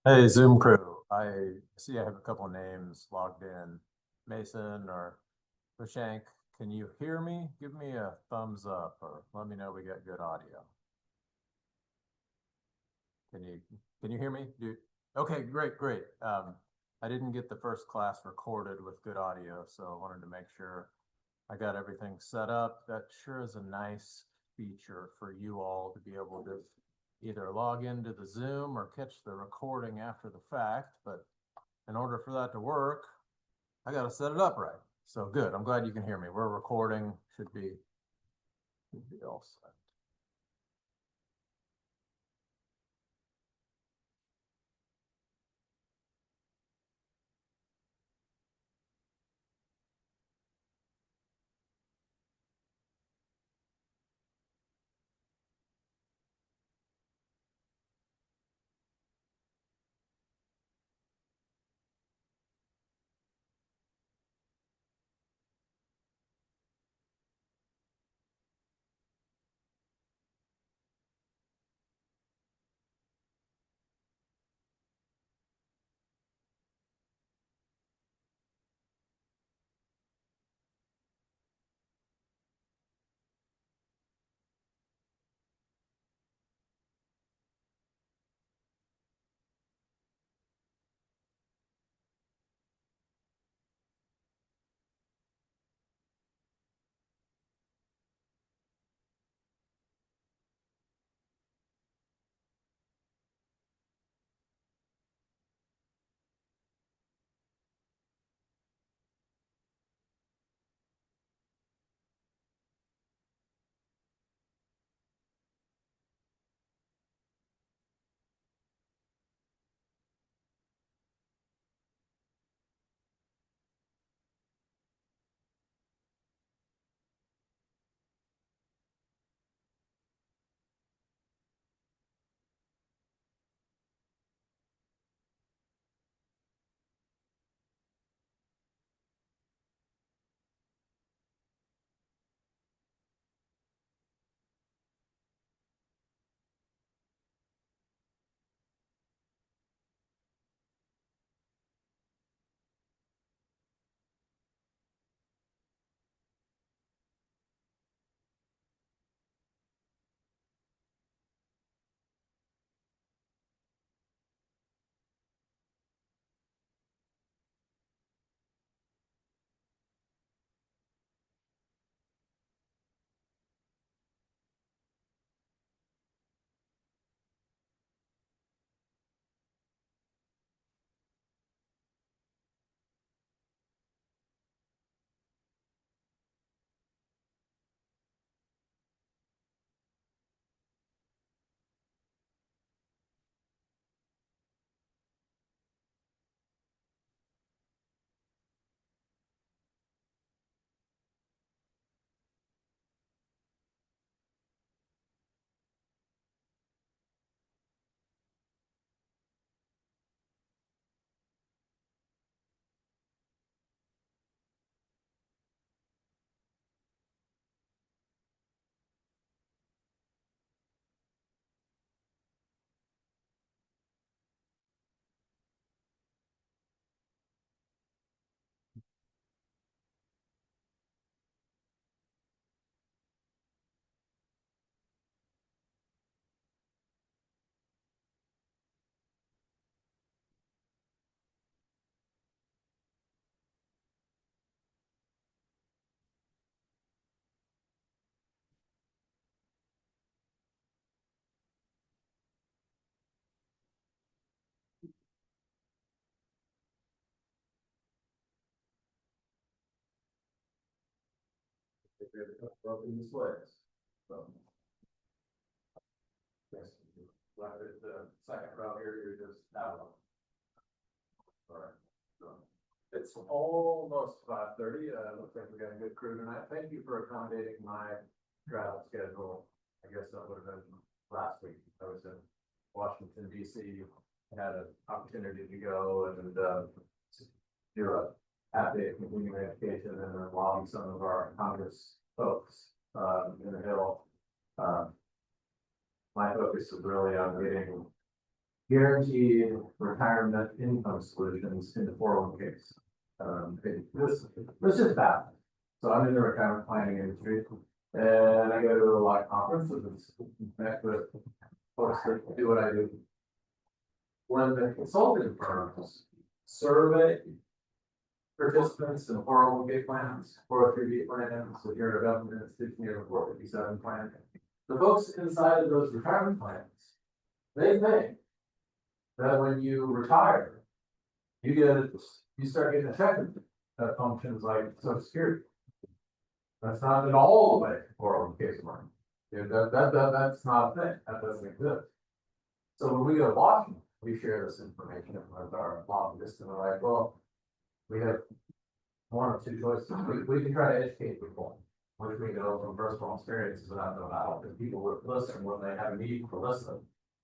Hey, Zoom crew. I see I have a couple of names logged in. Mason or Hushank, can you hear me? Give me a thumbs up or let me know we got good audio. Can you can you hear me, dude? Okay, great, great. I didn't get the first class recorded with good audio, so I wanted to make sure I got everything set up. That sure is a nice feature for you all to be able to either log into the Zoom or catch the recording after the fact, but in order for that to work, I got to set it up right. So good. I'm glad you can hear me. We're recording. Should be all set. Broken displays. So, yes, left at the second row here, you're just out of. All right. So, it's almost 5:30. Looks like we got a good crew tonight. Thank you for accommodating my travel schedule. I guess that would have been last week. I was in Washington DC, had an opportunity to go and do a half day of continuing education and then lobby some of our Congress folks in the Hill. Uh, my focus is really on getting guaranteed retirement income solutions in the 401ks. This is bad. So I'm in the retirement planning industry, and I go to a lot of conferences and connect with folks that do what I do. When the consulting firms survey participants in 401k plans, 403b plans, if you're a government institution, you're a 457 plan, the folks inside of those retirement plans, they think that when you retire, you start getting a check that functions like Social Security. That's not at all the way 401ks work. That's not a thing. That doesn't exist. So when we go to Washington, we share this information with our lobbyists, and we're like, well, we have one or two choices. We can try to educate people, which we know from personal experiences without no doubt, that people would listen when they have a need to listen.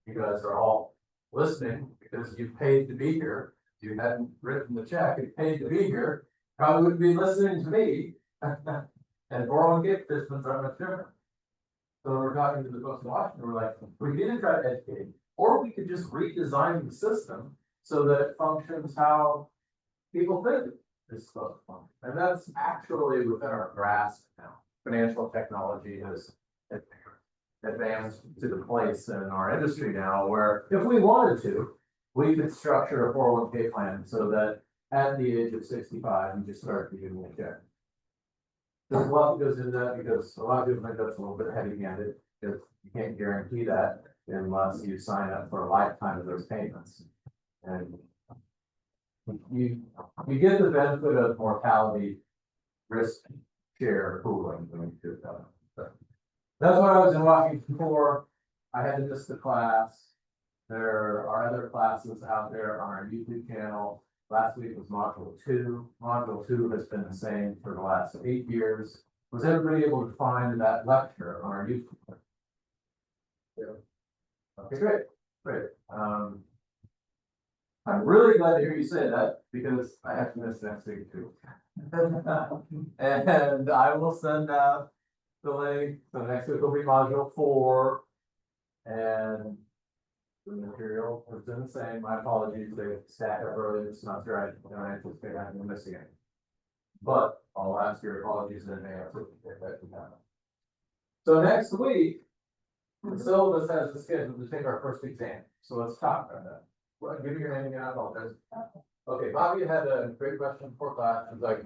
You guys are all listening because you've paid to be here. If you hadn't written the check and paid to be here, probably wouldn't be listening to me. And 401k participants are much different. So we're talking to the folks in Washington, we're like, we need to try to educate, or we could just redesign the system so that it functions how people think it's supposed to function. And that's actually within our grasp now. Financial technology has advanced to the place in our industry now where if we wanted to, we could structure a 401k plan so that at the age of 65, you just start giving a check. There's a lot that goes into that because a lot of people think that's a little bit heavy-handed, because you can't guarantee that unless you sign up for a lifetime of those payments. And you get the benefit of mortality risk share pooling when you do that. So that's what I was in Washington for. I had to miss the class. There are other classes out there on our YouTube channel. Last week was module 2. Module 2 has been the same for the last 8 years. Was everybody able to find that lecture on our YouTube? Yeah. Okay, great. I'm really glad to hear you say that because I have to miss next week too. And I will send out the link. So next week will be module 4. And the material has been the same. My apologies, they stacked up early this semester. I don't anticipate having missing it. But I'll ask your apologies in advance if that can happen. So next week, the syllabus has the schedule to take our first exam. So let's talk about that. Well, give me your name again, I apologize. Okay, Bobby had a great question before class. It's like,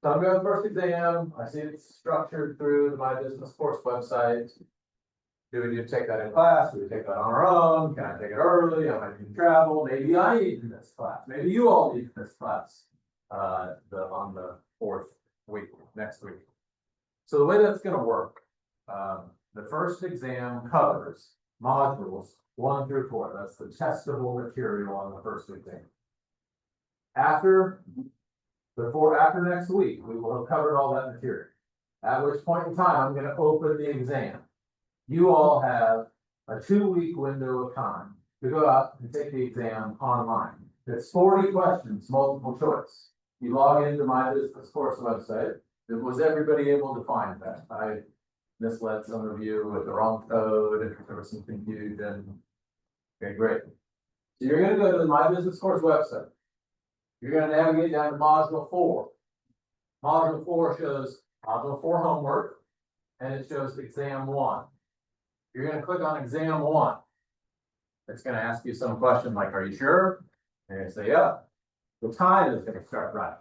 so I'm going to the first exam. I see it's structured through the My Business Course website. Do we need to take that in class? Do we take that on our own? Can I take it early? I might need to travel. Maybe I need to miss class. Maybe you all need to miss class on the 4th week, next week. So the way that's going to work, the first exam covers modules 1 through 4. That's the testable material on the first exam. After next week, we will have covered all that material. At which point in time, I'm going to open the exam. You all have a 2-week window of time to go out and take the exam online. It's 40 questions, multiple choice. You log into My Business Course website. Was everybody able to find that? I misled some of you with the wrong code and there was some confusion. Okay, great. So you're going to go to the My Business Course website. You're going to navigate down to module 4. Module 4 shows module 4 homework, and it shows exam 1. You're going to click on exam 1. It's going to ask you some question like, are you sure? And you're going to say, yeah. The time is going to start running.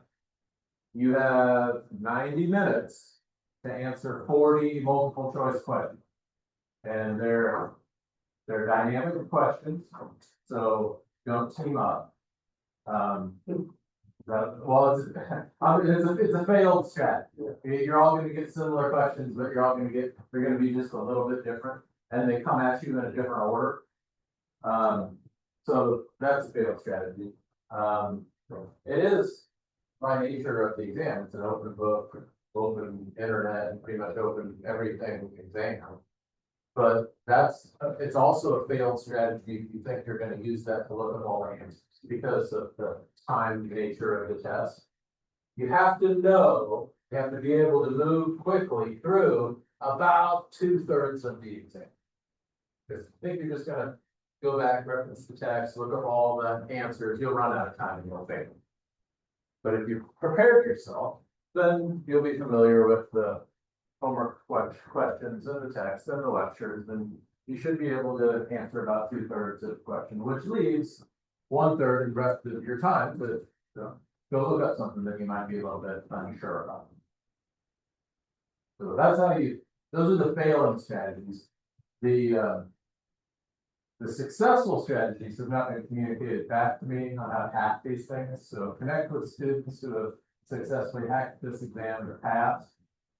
You have 90 minutes to answer 40 multiple choice questions. And they're dynamic questions, so don't team up. Well, it's a failed strategy. You're all going to get similar questions, but they're going to be just a little bit different, and they come at you in a different order. So that's a failed strategy. It is by nature of the exam. It's an open book, open internet, and pretty much open everything exam. But it's also a failed strategy if you think you're going to use that to look at all the answers because of the time nature of the test. You have to be able to move quickly through about 2/3 of the exam. Because I think you're just going to go back, reference the text, look up all the answers, you'll run out of time and you'll fail. But if you prepared yourself, then you'll be familiar with the homework questions and the text and the lectures, and you should be able to answer about 2/3 of the question, which leaves 1/3 of the rest of your time to go look up something that you might be a little bit unsure about. So that's how those are the failing strategies. The successful strategies have not been communicated back to me on how to hack these things. So connect with students who have successfully hacked this exam in the past.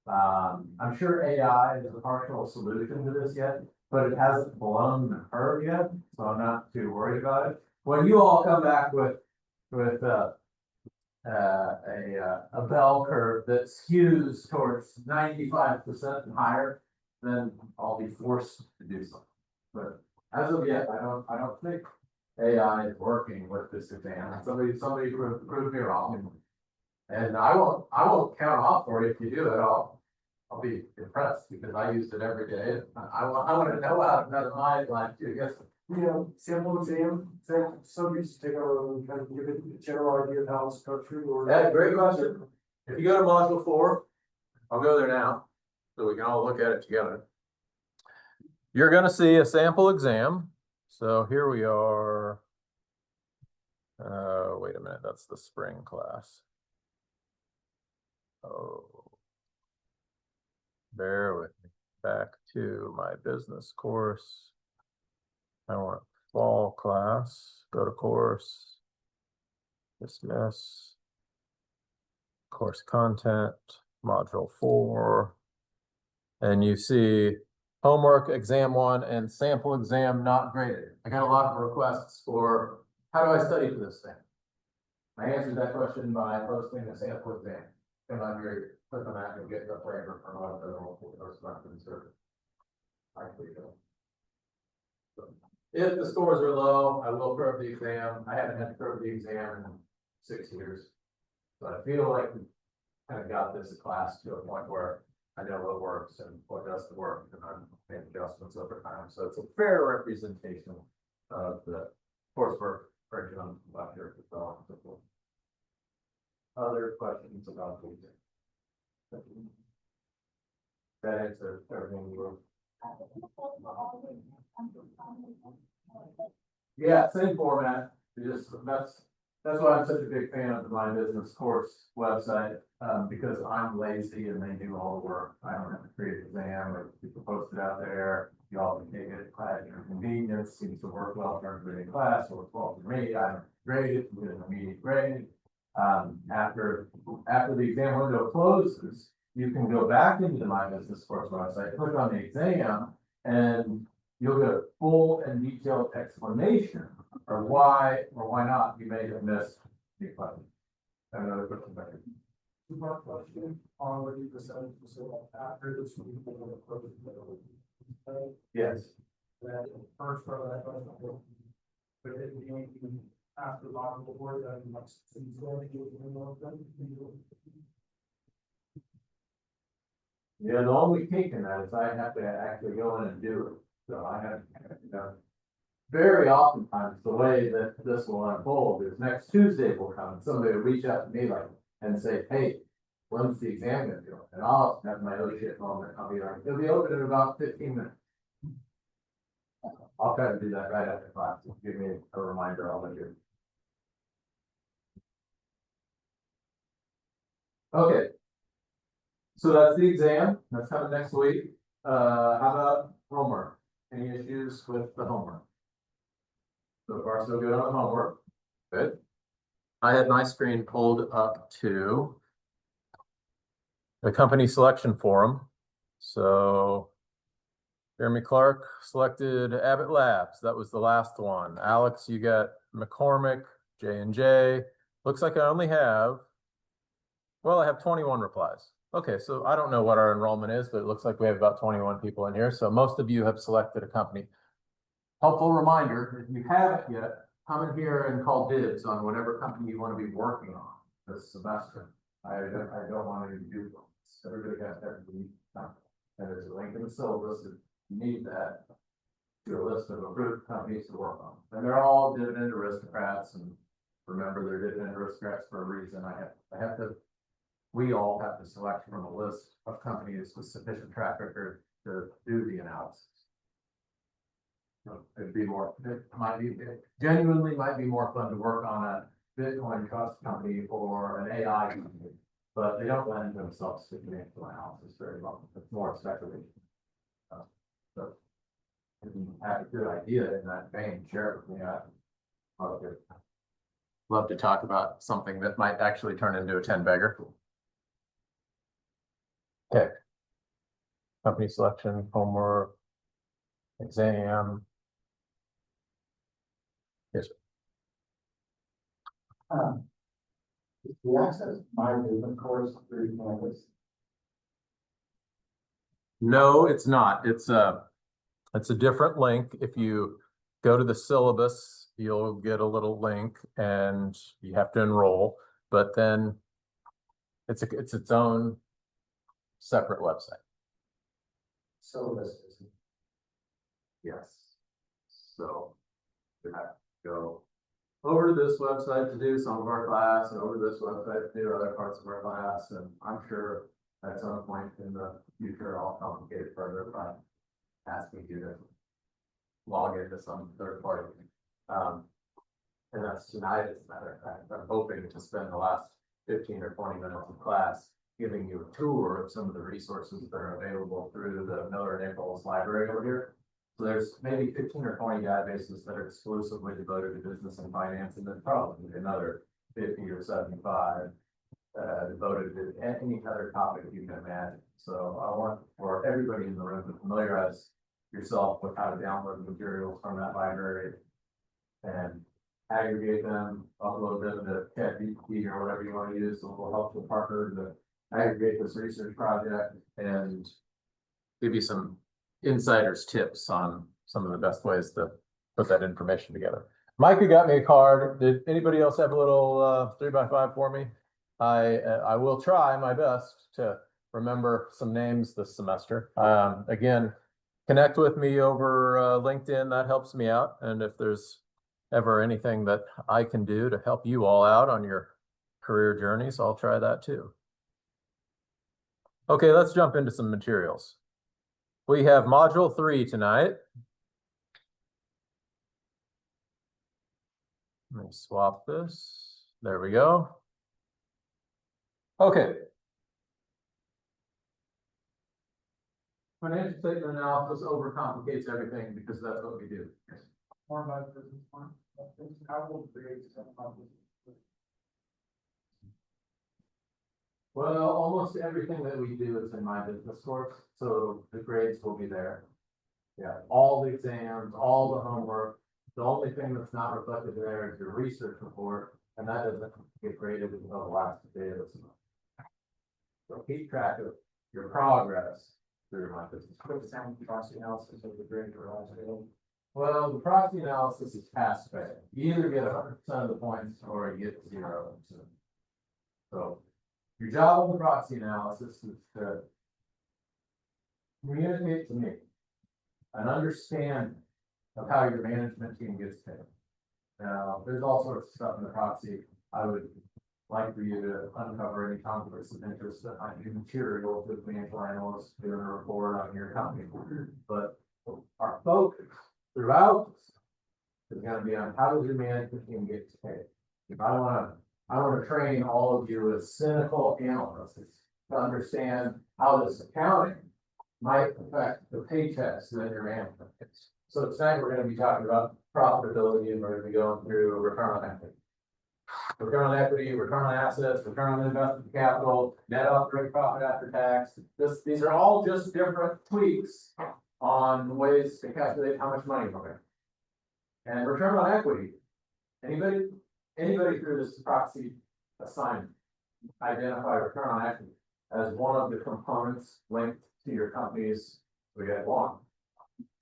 I'm sure AI is a partial solution to this yet, but it hasn't blown the curve yet, so I'm not too worried about it. When you all come back with a bell curve that skews towards 95% and higher, then I'll be forced to do something. But as of yet, I don't think AI is working with this exam. Somebody prove me wrong, and I won't count off for it if you do it. I'll be impressed because I use it every day. I want to know how another my life too. Yes. Sample exam, subjects to take a kind of give it a general idea of how it's structured or. Yeah, great question. If you go to module 4, I'll go there now, so we can all look at it together. You're gonna see a sample exam. So here we are. Wait a minute, that's the spring class. Oh. Bear with me. Back to my business course. I want fall class, go to course, dismiss, course content, module 4. And you see homework, exam 1, and sample exam not graded. I got a lot of requests for how do I study for this thing? I answered that question by posting a sample exam. Come on here, click on that, you'll get the flavor from what the course reference or if the scores are low, I will curve the exam. I haven't had to curve the exam in 6 years. So I feel like we kind of got this class to a point where I know what works and what doesn't work, and I'm making adjustments over time. So it's a fair representation of the coursework curriculum left here. Other questions about the exam? That answers everything you wrote. Yeah, same format. That's why I'm such a big fan of the My Business Course website, because I'm lazy and they do all the work. I don't have to create an exam or people post it out there. You all can take it at class, your convenience, seems to work well for everybody in class, or it's well for me. I don't grade it, get an immediate grade. After the exam window closes, you can go back into the My Business Course website, click on the exam, and you'll get a full and detailed explanation of why or why not you may have missed the question. Another question back here. Two-part question on what you decided to say after this week. Yes. That first part of that question. But it being after module 4, that must. Yeah, the only kink in that is I have to actually go in and do it. So I have, very oftentimes the way that this will unfold is next Tuesday will come and somebody will reach out to me and say, hey, when's the exam gonna do? And I'll have my oh shit moment. I'll be like, it'll be open in about 15 minutes. I'll try to do that right after class. Give me a reminder, I'll let you. Okay. So that's the exam. That's coming next week. How about homework? Any issues with the homework? So far, so good on the homework. Good. I had my screen pulled up to the company selection forum. So Jeremy Clark selected Abbott Labs. That was the last one. Alex, you got McCormick, J&J. Looks like I only have, well, I have 21 replies. Okay, so I don't know what our enrollment is, but it looks like we have about 21 people in here. So most of you have selected a company. Helpful reminder, if you haven't yet, come in here and call dibs on whatever company you want to be working on this semester. I don't want to do this. Everybody got that. And there's a link in the syllabus if you need that. to a list of approved companies to work on. And they're all dividend aristocrats, and remember, they're dividend aristocrats for a reason. We all have to select from a list of companies with sufficient track record to do the analysis. It genuinely might be more fun to work on a Bitcoin trust company or an AI company, but they don't lend themselves to financial analysis very well. It's more speculation. So if you have a good idea in that vein, share it with me. I'd love to talk about something that might actually turn into a 10-bagger. Okay. Company selection, homework, exam. Yes. The access my business course through campus. No, it's not. It's a different link. If you go to the syllabus, you'll get a little link and you have to enroll, but then it's its own separate website. Syllabus. Yes. So we have to go over to this website to do some of our class and over to this website to do other parts of our class. And I'm sure at some point in the future, I'll complicate it further by asking you to log into some third party. And that's tonight, as a matter of fact. I'm hoping to spend the last 15 or 20 minutes of class giving you a tour of some of the resources that are available through the Miller Nichols library over here. So there's maybe 15 or 20 databases that are exclusively devoted to business and finance, and then probably another 50 or 75 devoted to any other topic you can imagine. So I want for everybody in the room to familiarize yourself with how to download materials from that library and aggregate them, upload them to ChatGPT or whatever you want to use. So we'll help the partner to aggregate this research project and give you some insider's tips on some of the best ways to put that information together. Micah got me a card. Did anybody else have a little 3x5 for me? I will try my best to remember some names this semester. Again, connect with me over LinkedIn. That helps me out. And if there's ever anything that I can do to help you all out on your career journeys, I'll try that too. Okay, let's jump into some materials. We have module 3 tonight. Let me swap this. There we go. Okay. Financial statement analysis overcomplicates everything because that's what we do. More about business plan. How will create some of this? Well, almost everything that we do is in my business course, so the grades will be there. Yeah, all the exams, all the homework. The only thing that's not reflected there is your research report, and that doesn't get graded until the last day of the semester. So keep track of your progress through my business. Sound proxy analysis of the grade or last day. Well, the proxy analysis is pass fail. You either get 100% of the points or you get 0%. So your job on the proxy analysis is to communicate to me an understanding of how your management team gets paid. Now, there's all sorts of stuff in the proxy. I would like for you to uncover any conflicts of interest that might be material to the financial analyst doing a report on your company. But our focus throughout this is going to be on how does your management team get paid. If I want to train all of you as cynical analysts to understand how this accounting might affect the paychecks that your management gets. So tonight we're going to be talking about profitability, and we're going to be going through return on equity. Return on equity, return on assets, return on invested capital, net operating profit after tax. These are all just different tweaks on ways to calculate how much money we're making. And return on equity, anybody through this proxy assignment identify return on equity as one of the components linked to your company's. We got 1,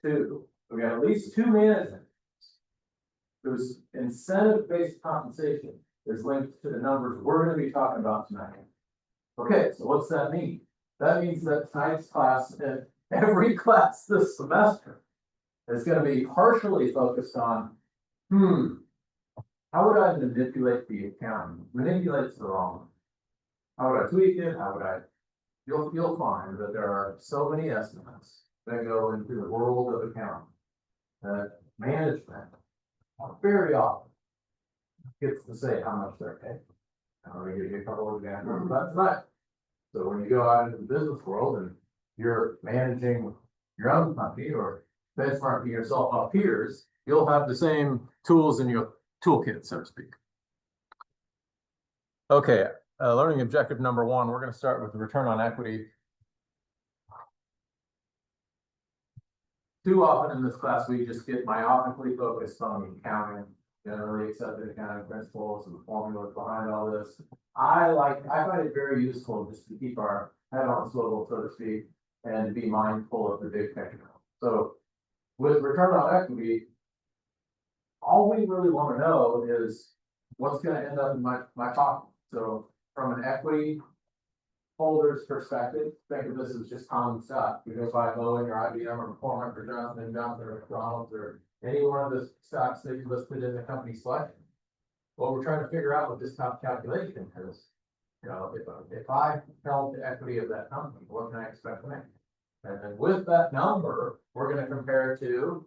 2, we got at least 2 management whose incentive-based compensation is linked to the numbers we're going to be talking about tonight. Okay, so what's that mean? That means that tonight's class and every class this semester It's gonna be partially focused on, how would I manipulate the accounting? Manipulate's the wrong one. How would I tweak it? How would I? You'll find that there are so many estimates that go into the world of accounting. That management very often gets to say how much they're paid. I'm gonna give you a couple of examples of that tonight. So when you go out into the business world and you're managing your own company or benchmarking yourself off peers, you'll have the same tools in your toolkit, so to speak. Okay, learning objective number one, we're gonna start with the return on equity. Too often in this class, we just get myopically focused on the accounting, generally accepted accounting principles and the formulas behind all this. I find it very useful just to keep our head on swivel, so to speak, and be mindful of the big picture. So with return on equity, all we really want to know is what's going to end up in my pocket. So from an equity holder's perspective, think of this as just common stock. You go buy Boeing or IBM or McCormick or Johnson & Johnson or McDonald's or any one of the stocks that you listed in the company selection. What we're trying to figure out with this top calculation is, you know, if I held the equity of that company, what can I expect to make? And then with that number, we're going to compare it to,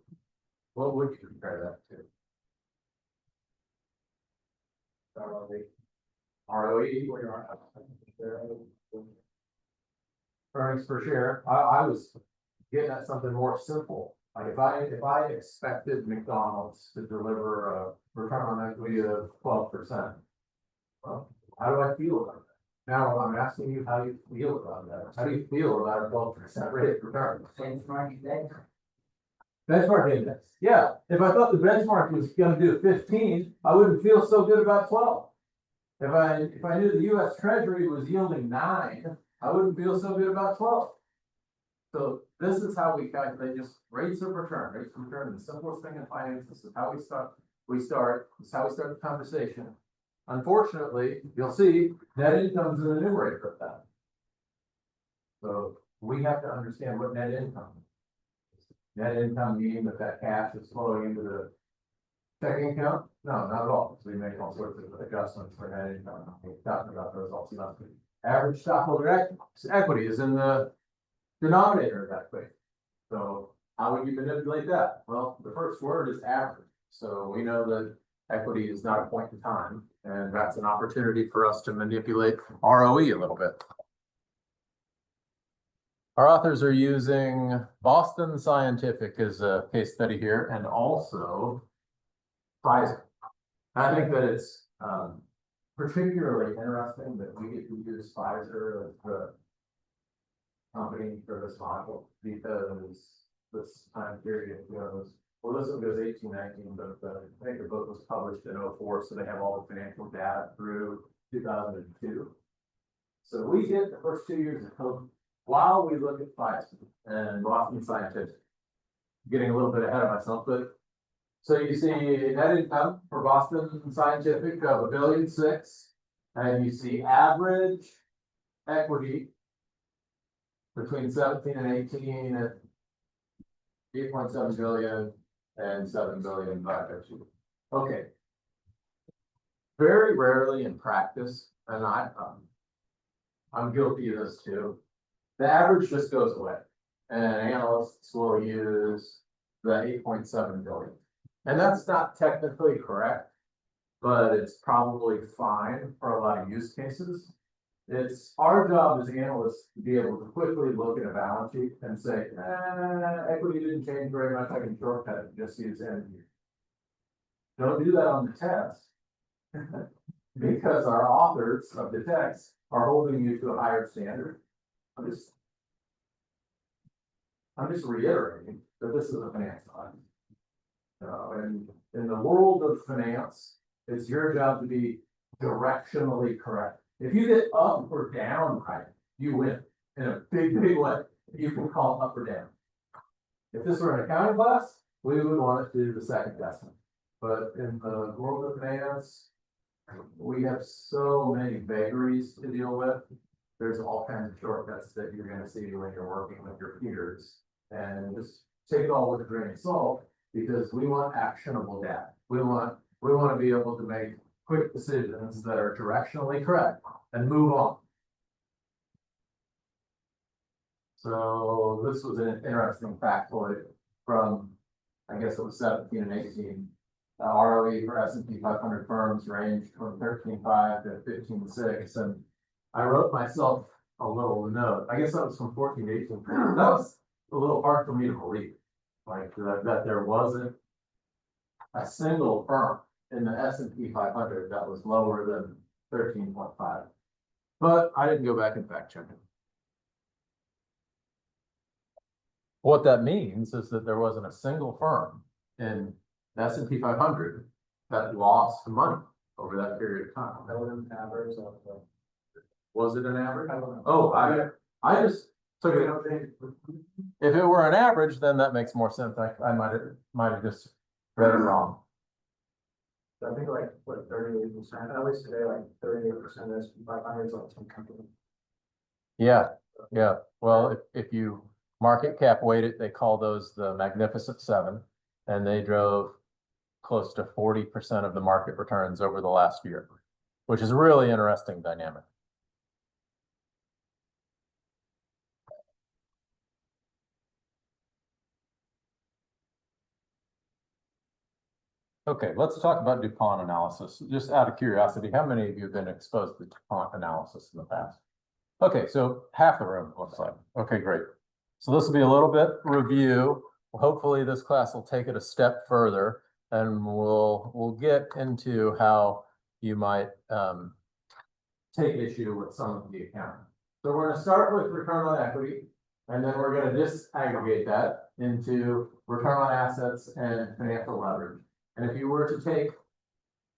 what would you compare that to? ROE, what your earnings per share. I was getting at something more simple. Like if I expected McDonald's to deliver a return on equity of 12%, well, how do I feel about that? Now I'm asking you how you feel about that. How do you feel about a 12% rate of return? Benchmark index. Yeah, if I thought the benchmark was gonna do 15, I wouldn't feel so good about 12. If I knew the US Treasury was yielding 9, I wouldn't feel so good about 12. So this is how we calculate just rates of return. Rates of return, the simplest thing in finance. This is how we start. This is how we start the conversation. Unfortunately, you'll see net income is in the numerator of that. So we have to understand what net income is. Net income meaning that cash is flowing into the checking account? No, not at all. So we make all sorts of adjustments for net income. We're talking about those also. Average stockholder equity is in the denominator of that equation. So how would you manipulate that? Well, the first word is average. So we know that equity is not a point in time, and that's an opportunity for us to manipulate ROE a little bit. Our authors are using Boston Scientific as a case study here, and also Pfizer. I think that it's particularly interesting that we get to use Pfizer as the company for this model, because this time period goes, well, this one goes 1819, but I think the book was published in 04, so they have all the financial data through 2002. So we get the first 2 years of COVID while we look at Pfizer and Boston Scientific. Getting a little bit ahead of myself, but so you see net income for Boston Scientific of $1.6 billion, and you see average equity between 17 and 18 at 8.7 billion and 7 billion by issue. Okay. Very rarely in practice, and I'm guilty of this too, the average just goes away. And analysts will use the 8.7 billion. And that's not technically correct, but it's probably fine for a lot of use cases. It's our job as analysts to be able to quickly look at a balance sheet and say, equity didn't change very much, I can shortcut it, just use end year. Don't do that on the test, because our authors of the text are holding you to a higher standard. I'm just reiterating that this is a finance class. And in the world of finance, it's your job to be directionally correct. If you get up or down right, you win in a big, big way. You can call up or down. If this were an accounting class, we would want to do the second decimal. But in the world of finance, we have so many vagaries to deal with. There's all kinds of shortcuts that you're going to see when you're working with your peers. And just take it all with a grain of salt, because we want actionable data. We want to be able to make quick decisions that are directionally correct and move on. So this was an interesting factoid from, I guess it was 17 and 18. The ROE for S&P 500 firms ranged from 13.5 to 15.6, and I wrote myself a little note. I guess that was from 14 to 18. That was a little hard for me to believe, like that there wasn't a single firm in the S&P 500 that was lower than 13.5. But I didn't go back and fact check it. What that means is that there wasn't a single firm in the S&P 500 that lost money over that period of time. That was an average of, Was it an average? I don't know. Oh, I just took it. If it were an average, then that makes more sense. I might have just read it wrong. I think like, what, 38%, at least today, like 38% is 500 is like some company. Yeah, yeah. Well, if you market cap weight it, they call those the Magnificent Seven, and they drove close to 40% of the market returns over the last year, which is a really interesting dynamic. Okay, let's talk about DuPont analysis. Just out of curiosity, how many of you have been exposed to DuPont analysis in the past? Okay, so half the room looks like. Okay, great. So this will be a little bit review. Hopefully this class will take it a step further, and we'll get into how you might take issue with some of the accounting. So we're going to start with return on equity, and then we're going to disaggregate that into return on assets and financial leverage. And if you were to take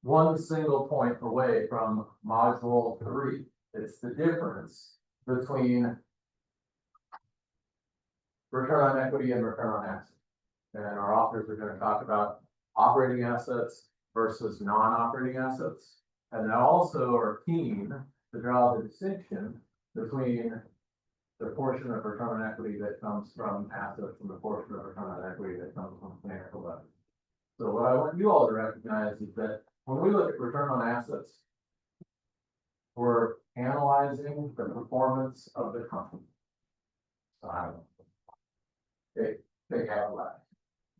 one single point away from module 3, it's the difference between return on equity and return on assets. And our authors are going to talk about operating assets versus non-operating assets. And they also are keen to draw the distinction between the portion of return on equity that comes from assets and the portion of return on equity that comes from financial leverage. So what I want you all to recognize is that when we look at return on assets, we're analyzing the performance of the company. So take Abbott Labs.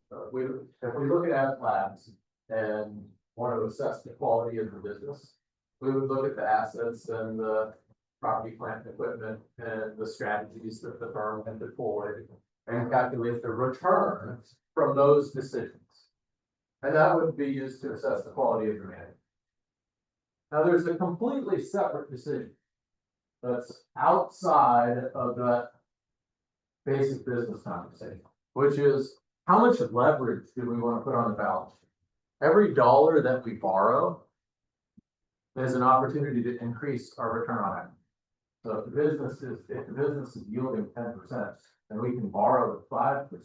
So if we look at Abbott Labs and want to assess the quality of the business, we would look at the assets and the property, plant, and equipment, and the strategies that the firm had deployed, and calculate the return from those decisions. And that would be used to assess the quality of the management. Now, there's a completely separate decision that's outside of that basic business conversation, which is how much leverage do we want to put on the balance sheet? Every dollar that we borrow is an opportunity to increase our return on equity. So if the business is yielding 10%, and we can borrow at 5%,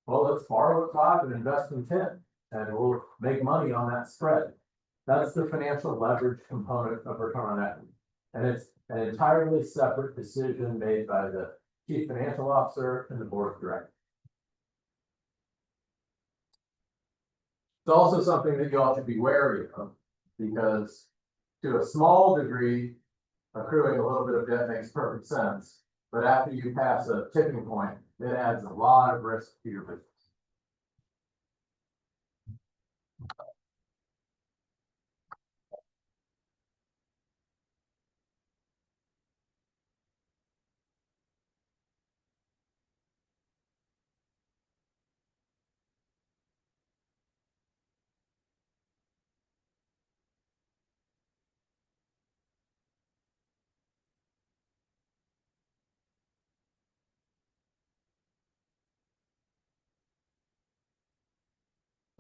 well, let's borrow at 5 and invest in 10, and we'll make money on that spread. That's the financial leverage component of return on equity. And it's an entirely separate decision made by the chief financial officer and the board of directors. It's also something that you all should be wary of, because to a small degree, accruing a little bit of debt makes perfect sense. But after you pass a tipping point, it adds a lot of risk to your business.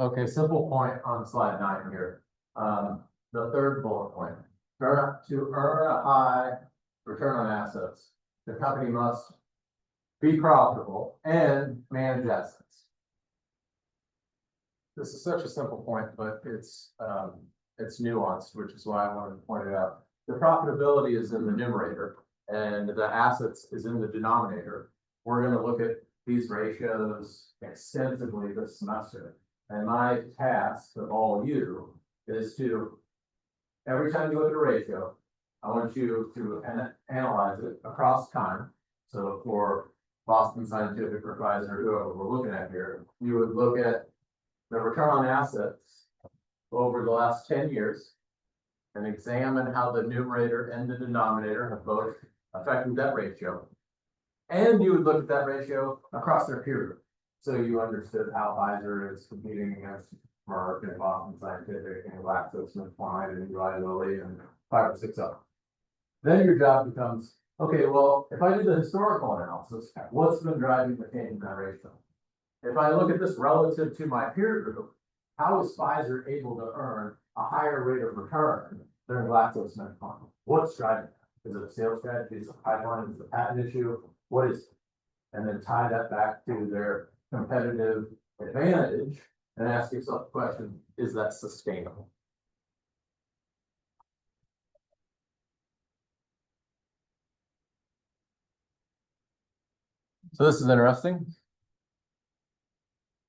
Okay, simple point on slide 9 here. The third bullet point, to earn a high return on assets, the company must be profitable and manage assets. This is such a simple point, but it's nuanced, which is why I wanted to point it out. The profitability is in the numerator and the assets is in the denominator. We're going to look at these ratios extensively this semester. And my task of all you is to, every time you look at a ratio, I want you to analyze it across time. So for Boston Scientific or Pfizer, whoever we're looking at here, you would look at the return on assets over the last 10 years and examine how the numerator and the denominator have both affected that ratio. And you would look at that ratio across their peer group. So you understood how Pfizer is competing against Merck and Boston Scientific and GlaxoSmithKline and Eli Lilly and 5 or 6 others. Then your job becomes, okay, well, if I do the historical analysis, what's been driving the change in that ratio? If I look at this relative to my peer group, how is Pfizer able to earn a higher rate of return than GlaxoSmithKline? What's driving that? Is it a sales strategy? Is it a pipeline? Is it a patent issue? What is it? And then tie that back to their competitive advantage and ask yourself the question, is that sustainable? So this is interesting.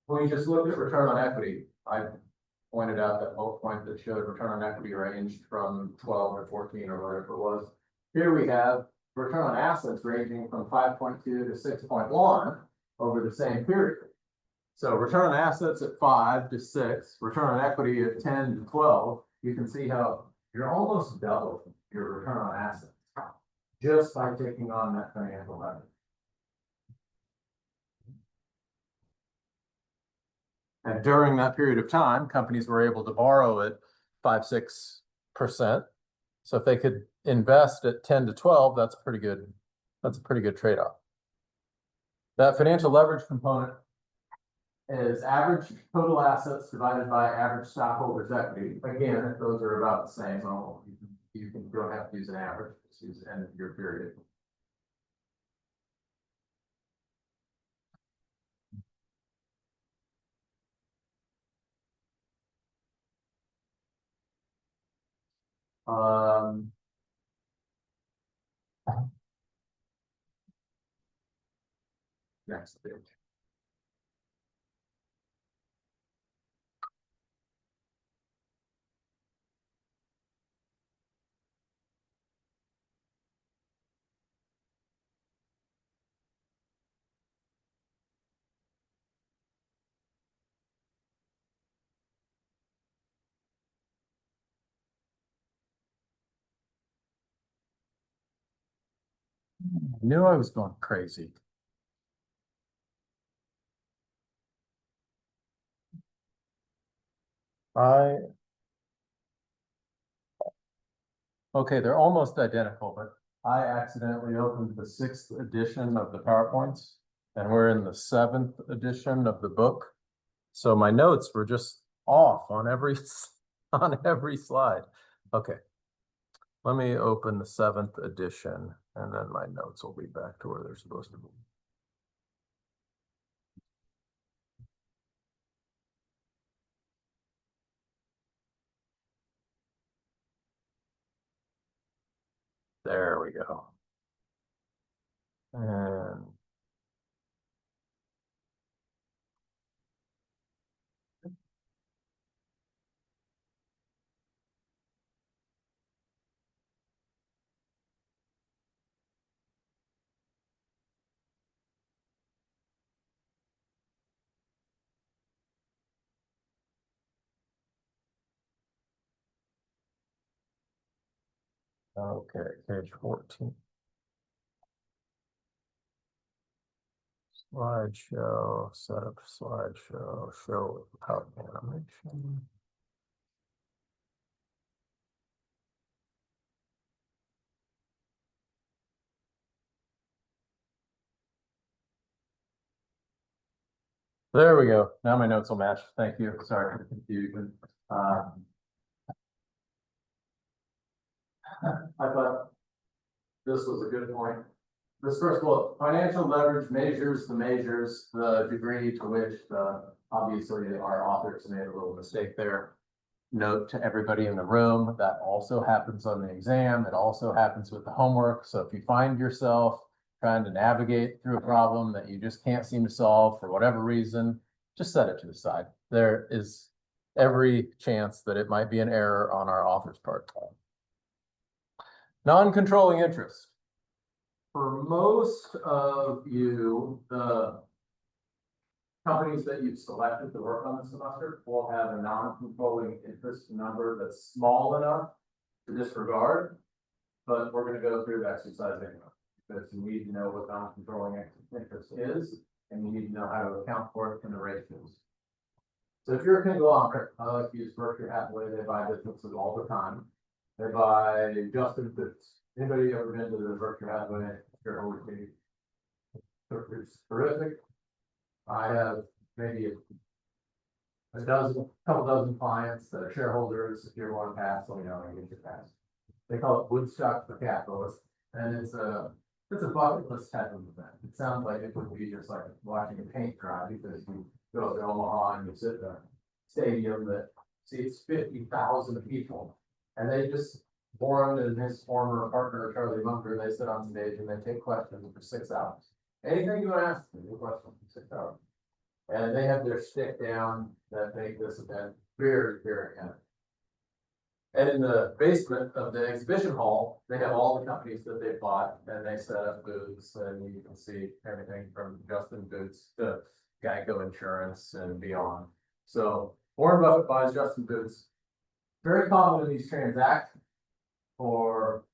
When you just look at return on equity, I pointed out that bullet point that showed return on equity ranged from 12 or 14 or whatever it was. Here we have return on assets ranging from 5.2 to 6.1 over the same period. So return on assets at 5 to 6, return on equity at 10 to 12, you can see how you're almost double your return on assets just by taking on that financial leverage. And during that period of time, companies were able to borrow at 5-6%. So if they could invest at 10 to 12, that's pretty good. That's a pretty good trade-off. That financial leverage component is average total assets divided by average stockholders' equity. Again, those are about the same. So you don't have to use an average, just use the end of your period. Next page. I knew I was going crazy. Okay, they're almost identical, but I accidentally opened the 6th edition of the PowerPoints, and we're in the 7th edition of the book. So my notes were just off on every slide. Okay, let me open the 7th edition, and then my notes will be back to where they're supposed to be. There we go. And okay, page 14. Slideshow, setup slideshow, show without animation. There we go. Now my notes will match. Thank you. Sorry for the confusion. I thought this was a good point. This first bullet, financial leverage measures the degree to which obviously our authors made a little mistake there. Note to everybody in the room, that also happens on the exam. It also happens with the homework. So if you find yourself trying to navigate through a problem that you just can't seem to solve for whatever reason, just set it to the side. There is every chance that it might be an error on our author's part. Non-controlling interest. For most of you, the companies that you've selected to work on the semester will have a non-controlling interest number that's small enough to disregard. But we're gonna go through the exercise anyway, because you need to know what non-controlling interest is, and you need to know how to account for it in the ratios. So if you're a conglomerate, I like to use Berkshire Hathaway, they buy businesses all the time. They buy Justin Foods. Anybody ever been to the Berkshire Hathaway shareholder meeting? It's terrific. I have maybe a couple dozen clients that are shareholders. If you want to pass, let me know and get your pass. They call it Woodstock for capitalists, and it's a bucket list type of event. It sounds like it would be just like watching a paint dry, because you go to Omaha and you sit in a stadium that seats 50,000 people, and they just, Warren and his former partner Charlie Munger, they sit on stage and they take questions for 6 hours. Anything you want to ask them, your question for 6 hours. And they have their stick down that make this event very, very epic. And in the basement of the exhibition hall, they have all the companies that they bought, and they set up booths, and you can see everything from Justin Boots to Geico Insurance and beyond. So Warren Buffett buys Justin Boots. Very common in these transactions for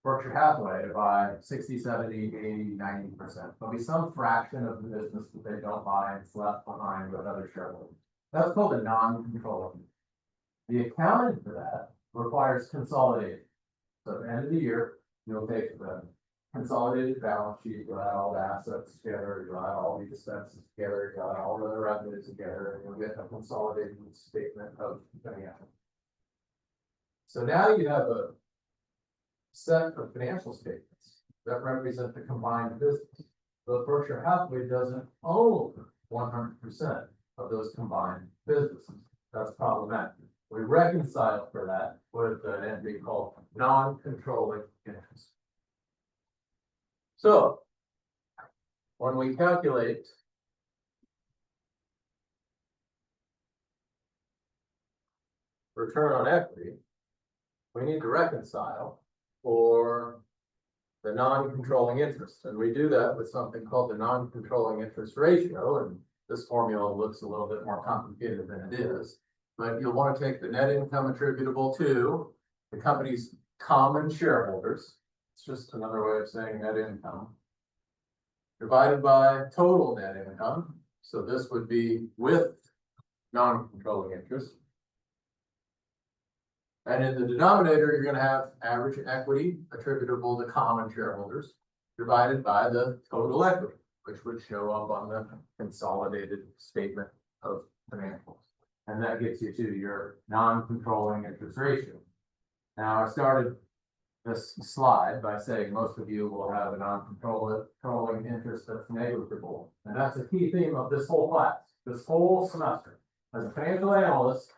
Berkshire Hathaway to buy 60, 70, 80, 90%. There'll be some fraction of the business that they don't buy and it's left behind with other shareholders. That's called a non-controlling. The accounting for that requires consolidating. So at the end of the year, you'll take the consolidated balance sheet, you'll add all the assets together, you'll add all the expenses together, you'll add all the revenues together, and you'll get a consolidated statement of financial. So now you have a set of financial statements that represent the combined business. But Berkshire Hathaway doesn't own 100% of those combined businesses. That's problematic. We reconcile for that with an entry called non-controlling interest. So when we calculate return on equity, we need to reconcile for the non-controlling interest. And we do that with something called the non-controlling interest ratio. And this formula looks a little bit more complicated than it is. But you'll want to take the net income attributable to the company's common shareholders. It's just another way of saying net income. Divided by total net income. So this would be with non-controlling interest. And in the denominator, you're going to have average equity attributable to common shareholders divided by the total equity, which would show up on the consolidated statement of financials. And that gets you to your non-controlling interest ratio. Now, I started this slide by saying most of you will have a non-controlling interest that's negligible. And that's a key theme of this whole class, this whole semester. As a financial analyst,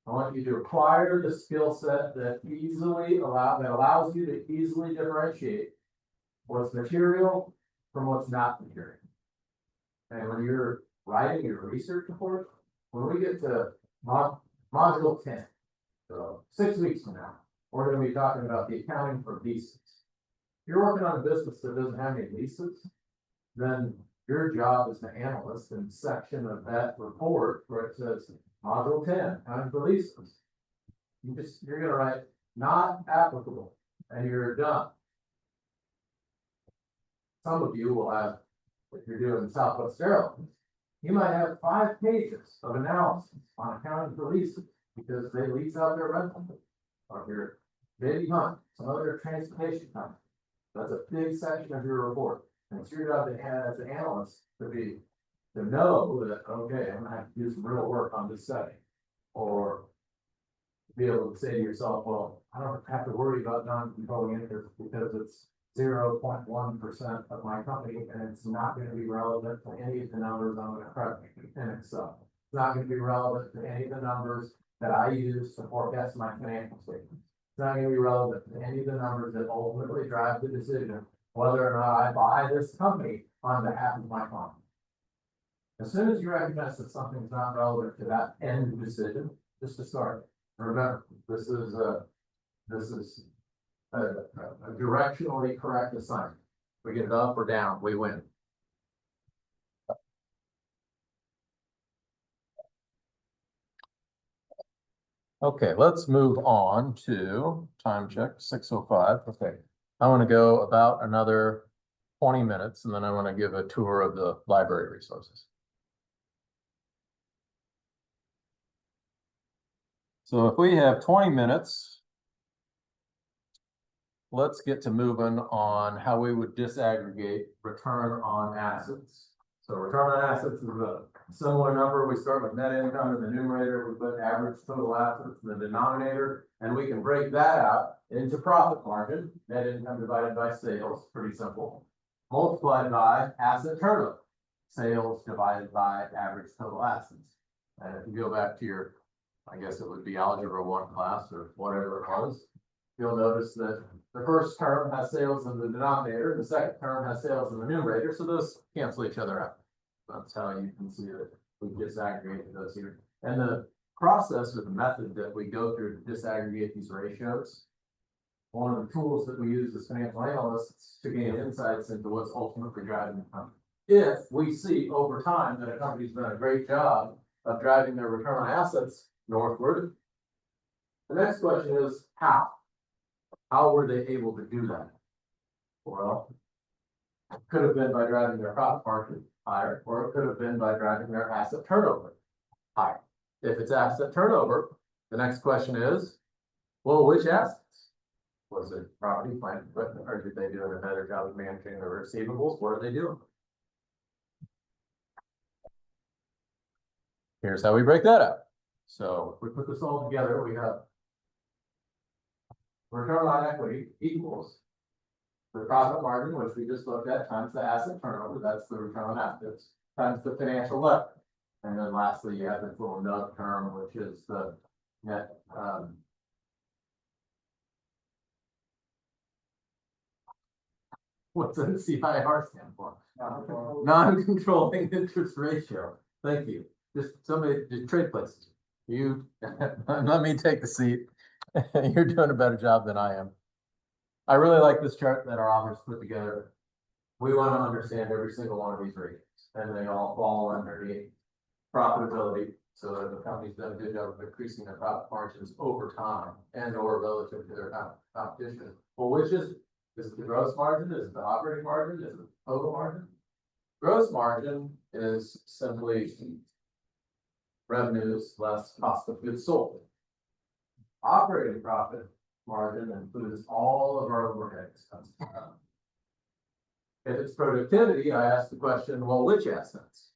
I want you to acquire the skill set that allows you to easily differentiate what's material from what's not material. And when you're writing your research report, when we get to module 10, so 6 weeks from now, we're going to be talking about the accounting for leases. If you're working on a business that doesn't have any leases, then your job as an analyst in the section of that report where it says module 10, accounting for leases, you're going to write not applicable, and you're done. Some of you will have, if you're doing Southwest Airlines, you might have 5 pages of analysis on accounting for leases because they lease out their rental, or your Baby Hunt, some other transportation company. That's a big section of your report. And it's your job to have, as an analyst, to know that, okay, I'm gonna have to do some real work on this setting. Or be able to say to yourself, well, I don't have to worry about non-controlling interest because it's 0.1% of my company, and it's not going to be relevant to any of the numbers I'm going to prep in Excel. It's not going to be relevant to any of the numbers that I use to forecast my financial statements. It's not going to be relevant to any of the numbers that ultimately drive the decision whether or not I buy this company on behalf of my client. As soon as you recognize that something's not relevant to that end decision, just discard it. Remember, this is a directionally correct assignment. We get it up or down, we win. Okay, let's move on to time check, 6:05. Okay, I want to go about another 20 minutes and then I want to give a tour of the library resources. So if we have 20 minutes, let's get to moving on how we would disaggregate return on assets. So return on assets is a similar number. We start with net income in the numerator, we put average total assets in the denominator, and we can break that out into profit margin, net income divided by sales, pretty simple. Multiplied by asset turnover, sales divided by average total assets. And if you go back to your, I guess it would be Algebra 1 class or whatever it was, you'll notice that the first term has sales in the denominator, the second term has sales in the numerator, so those cancel each other out. That's how you can see that we disaggregated those here. And the process or the method that we go through to disaggregate these ratios, one of the tools that we use as financial analysts to gain insights into what's ultimately driving the company. If we see over time that a company's done a great job of driving their return on assets northward, the next question is how? How were they able to do that? Well, it could have been by driving their profit margin higher, or it could have been by driving their asset turnover higher. If it's asset turnover, the next question is, well, which assets? Was it property, plant, equipment, or did they do a better job of managing their receivables? What are they doing? Here's how we break that out. So if we put this all together, we have return on equity equals the profit margin, which we just looked at, times the asset turnover, that's the return on assets, times the financial leverage. And then lastly, you have this little nub term, which is the net, what's the CIR stand for? Non-controlling interest ratio. Thank you. Just somebody, just trade places. You, let me take the seat. You're doing a better job than I am. I really like this chart that our authors put together. We want to understand every single one of these ratios, and they all fall underneath profitability, so that the company's done a good job of increasing their profit margins over time and or relative to their competition. Well, which is it the gross margin? Is it the operating margin? Is it the total margin? Gross margin is simply revenues less cost of goods sold. Operating profit margin includes all of our overhead expenses. If it's productivity, I ask the question, well, which assets?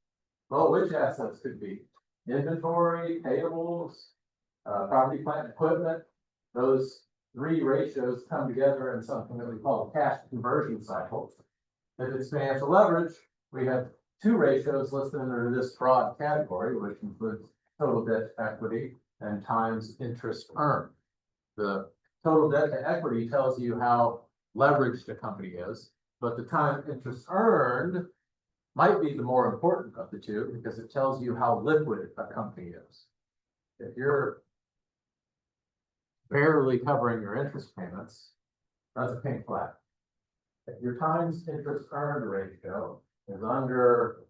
Well, which assets could be inventory, payables, property, plant, and equipment. Those three ratios come together in something that we call a cash conversion cycle. If it's financial leverage, we have two ratios listed under this broad category, which includes total debt to equity and times interest earned. The total debt to equity tells you how leveraged a company is, but the time interest earned might be the more important of the two because it tells you how liquid a company is. If you're barely covering your interest payments, that's a pink flag. If your times interest earned ratio is under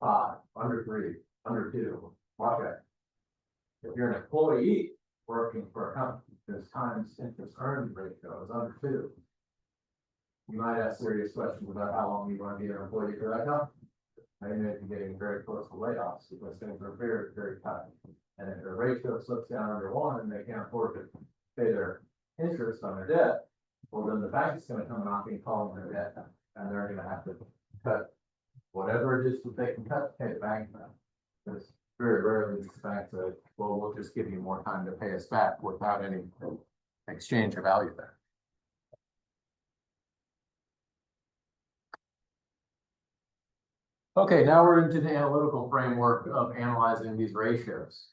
5, under 3, under 2, watch it. If you're an employee working for a company, whose times interest earned ratio is under 2, you might ask serious questions about how long you want to be an employee for that company. They may be getting very close to layoffs because things are very, very tight. And if their ratio slips down under 1 and they can't afford to pay their interest on their debt, well, then the bank's going to come knocking, calling their debt, and they're going to have to cut whatever it is that they can cut to pay the bank back. Because very rarely does the bank say, well, we'll just give you more time to pay us back without any exchange of value there. Okay, now we're into the analytical framework of analyzing these ratios.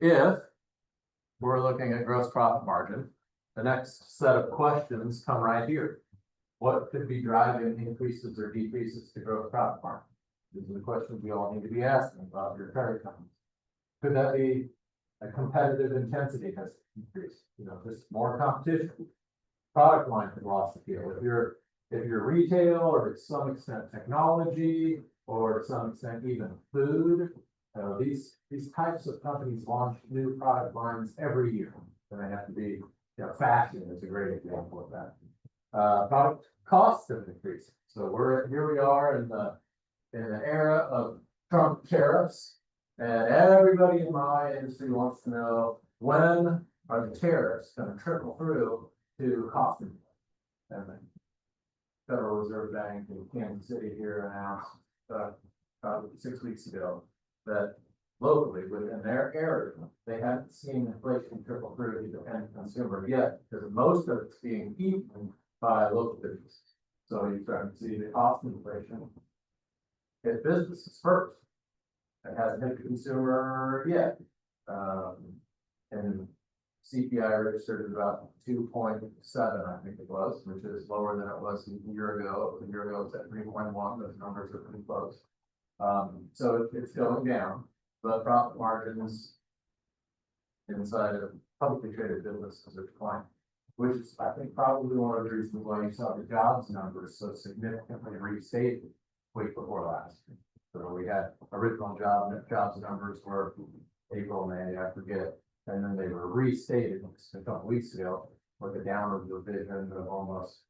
If we're looking at gross profit margin, the next set of questions come right here. What could be driving increases or decreases to gross profit margin? These are the questions we all need to be asking about your parent companies. Could that be a competitive intensity has increased, just more competition? Product line has lost appeal. If you're retail or to some extent technology or to some extent even food, these types of companies launch new product lines every year. And they have to be, fashion is a great example of that. Product costs have increased. So here we are in the era of Trump tariffs. And everybody in my industry wants to know, when are the tariffs going to trickle through to cost inflation? And the Federal Reserve Bank in Kansas City here announced about 6 weeks ago that locally within their area, they haven't seen inflation trickle through to the end consumer yet, because most of it's being eaten by local businesses. So you're starting to see the cost inflation hit businesses first. It hasn't hit the consumer yet. And CPI registered at about 2.7, I think it was, which is lower than it was a year ago. A year ago, it's at 3.1. Those numbers are pretty close. So it's going down, but profit margins inside of publicly traded businesses are declining, which is, I think, probably one of the reasons why you saw the jobs numbers so significantly restated week before last. So we had original jobs numbers were April, May, I forget, and then they were restated a couple weeks ago with a downward revision of almost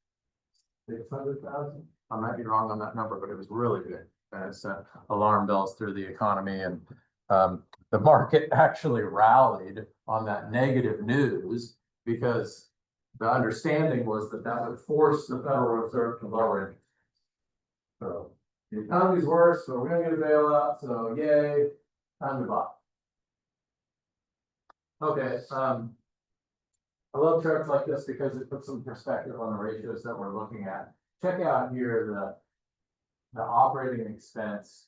600,000. I might be wrong on that number, but it was really good. And it sent alarm bells through the economy, and the market actually rallied on that negative news because the understanding was that that would force the Federal Reserve to lower interest. So the economy's worse, so we're gonna get a bailout, so yay, time to buy. Okay, I love charts like this because it puts some perspective on the ratios that we're looking at. Check out here the operating expense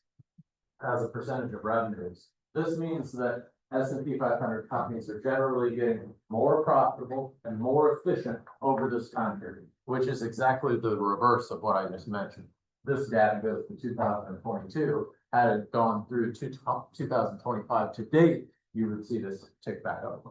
as a percentage of revenues. This means that S&P 500 companies are generally getting more profitable and more efficient over this time period, which is exactly the reverse of what I just mentioned. This data goes to 2022. Had it gone through to 2025 to date, you would see this tick back up.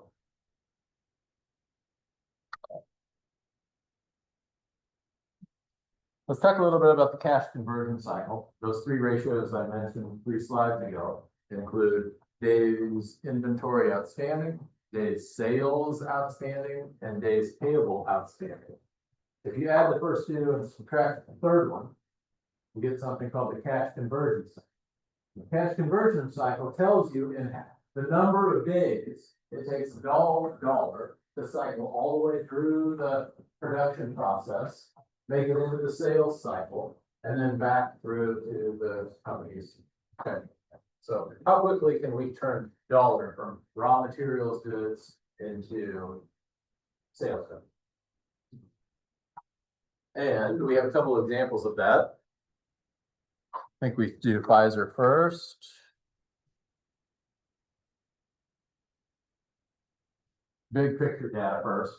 Let's talk a little bit about the cash conversion cycle. Those three ratios I mentioned 3 slides ago include days inventory outstanding, days sales outstanding, and days payable outstanding. If you add the first two and subtract the third one, you get something called the cash conversion cycle. The cash conversion cycle tells you in the number of days it takes dollar to cycle all the way through the production process, make it into the sales cycle, and then back through to the company's. Okay. So how quickly can we turn dollar from raw materials goods into sales goods? And we have a couple of examples of that. I think we do Pfizer first. Big picture data first.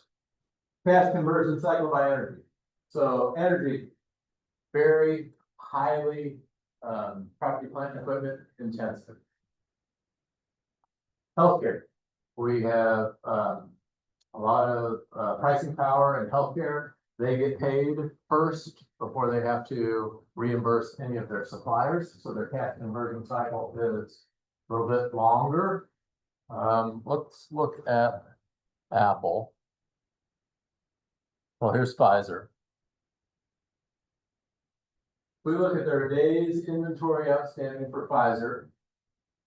Cash conversion cycle by energy. So energy, very highly property, plant, and equipment intensive. Healthcare, we have a lot of pricing power in healthcare. They get paid first before they have to reimburse any of their suppliers. So their cash conversion cycle is a little bit longer. Let's look at Apple. Well, here's Pfizer. We look at their days inventory outstanding for Pfizer.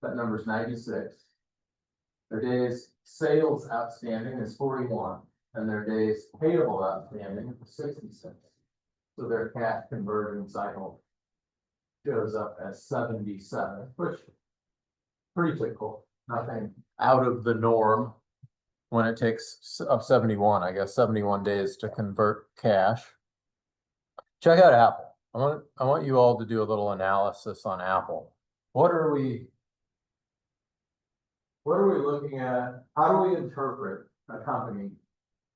That number is 96. Their days sales outstanding is 41. And their days payable outstanding is 66. So their cash conversion cycle shows up as 77, which is pretty typical. Nothing out of the norm when it takes up 71, I guess 71 days to convert cash. Check out Apple. I want you all to do a little analysis on Apple. What are we looking at? How do we interpret a company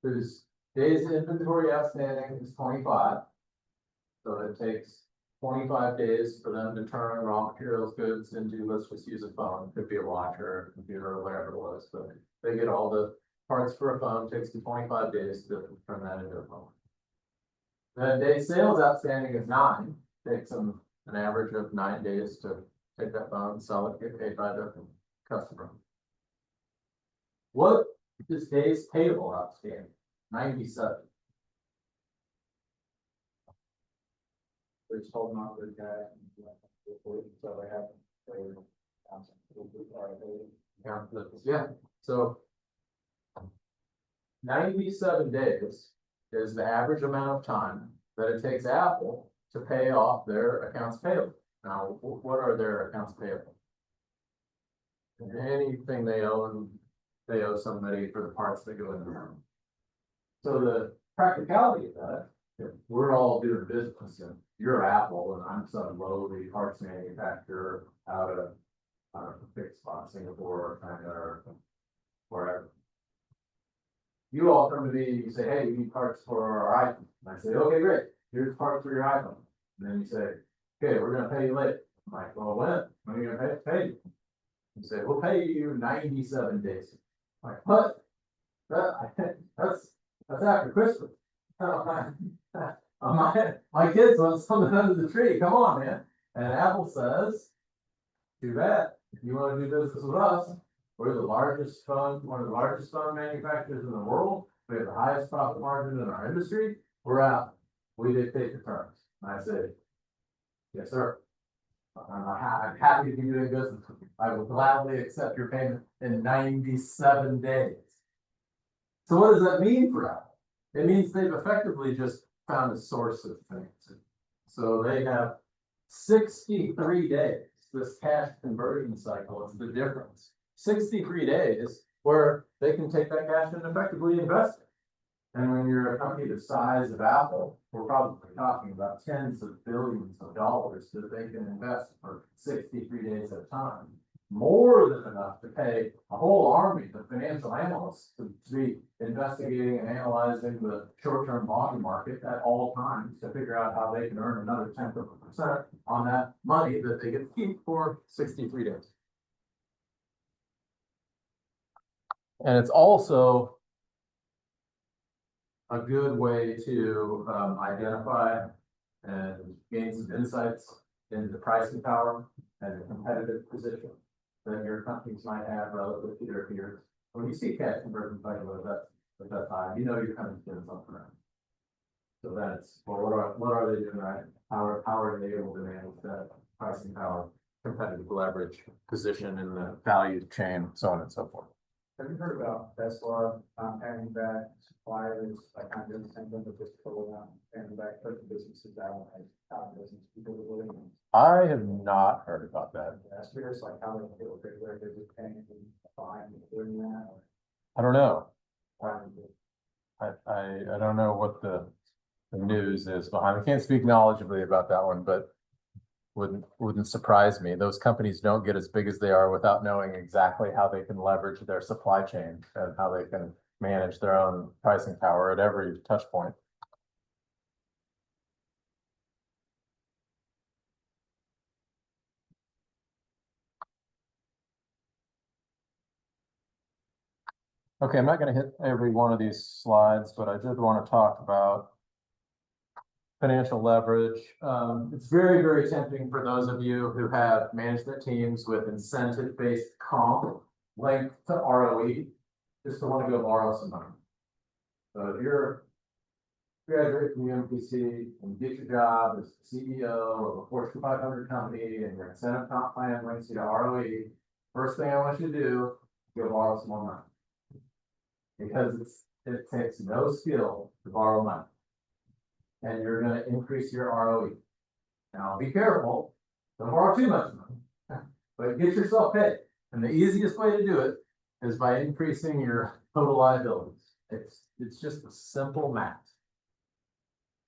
whose days inventory outstanding is 25. So it takes 25 days for them to turn raw materials goods into, let's just use a phone, could be a watch or a computer or whatever it was, but they get all the parts for a phone, takes them 25 days to turn that into a phone. The day sales outstanding is 9, takes them an average of 9 days to take that phone, sell it, get paid by the customer. What is days payable outstanding? 97. They're just holding on to the guy. So they have. Yeah, so 97 days is the average amount of time that it takes Apple to pay off their accounts payable. Now, what are their accounts payable? Anything they own, they owe somebody for the parts that go in there. So the practicality of that, if we're all doing business and you're Apple and I'm some lowly parts manufacturer out of, a fixed spot, Singapore or China or wherever. You all come to me and you say, hey, we need parts for our iPhone. And I say, okay, great, here's parts for your iPhone. And then you say, okay, we're gonna pay you later. I'm like, well, when are you gonna pay you? You say, we'll pay you 97 days. I'm like, what? That's after Christmas. My kids want something under the tree, come on, man. And Apple says, too bad, if you wanna do business with us, we're the largest phone, one of the largest phone manufacturers in the world. We have the highest profit margin in our industry. We're out. We dictate the terms. And I said, yes, sir. I'm happy to be doing business with you. I will gladly accept your payment in 97 days. So what does that mean for Apple? It means they've effectively just found a source of things. So they have 63 days. This cash conversion cycle is the difference. 63 days where they can take that cash and effectively invest it. And when you're a company the size of Apple, we're probably talking about tens of billions of dollars that they can invest for 63 days at a time. More than enough to pay a whole army of financial analysts to be investigating and analyzing the short-term bond market at all times to figure out how they can earn another 10% on that money that they get to keep for 63 days. And it's also a good way to identify and gain some insights into the pricing power and the competitive position that your companies might have relative to their peers. When you see cash conversion cycle at that time, you know you're kind of doing something right. So that's, well, what are they doing right? How are they able to manage that pricing power, competitive leverage, position in the value chain, so on and so forth. Have you heard about Tesla, having back suppliers, like kind of send them to just pull out and back put the businesses out of business because of Williams? I have not heard about that. Yeah, it's curious, like how they feel, they're just paying and fine doing that. I don't know. Or, I don't know what the news is behind. I can't speak knowledgeably about that one, but wouldn't surprise me. Those companies don't get as big as they are without knowing exactly how they can leverage their supply chain and how they can manage their own pricing power at every touch point. Okay, I'm not going to hit every one of these slides, but I did want to talk about financial leverage. It's very, very tempting for those of you who have management teams with incentive-based comp linked to ROE, just to want to go borrow some money. So if you're graduate from UMPC and get your job as CEO of a Fortune 500 company and your incentive comp plan links you to ROE, first thing I want you to do is go borrow some more money. Because it takes no skill to borrow money. And you're gonna increase your ROE. Now, be careful, don't borrow too much money, but get yourself paid. And the easiest way to do it is by increasing your total liabilities. It's just a simple math.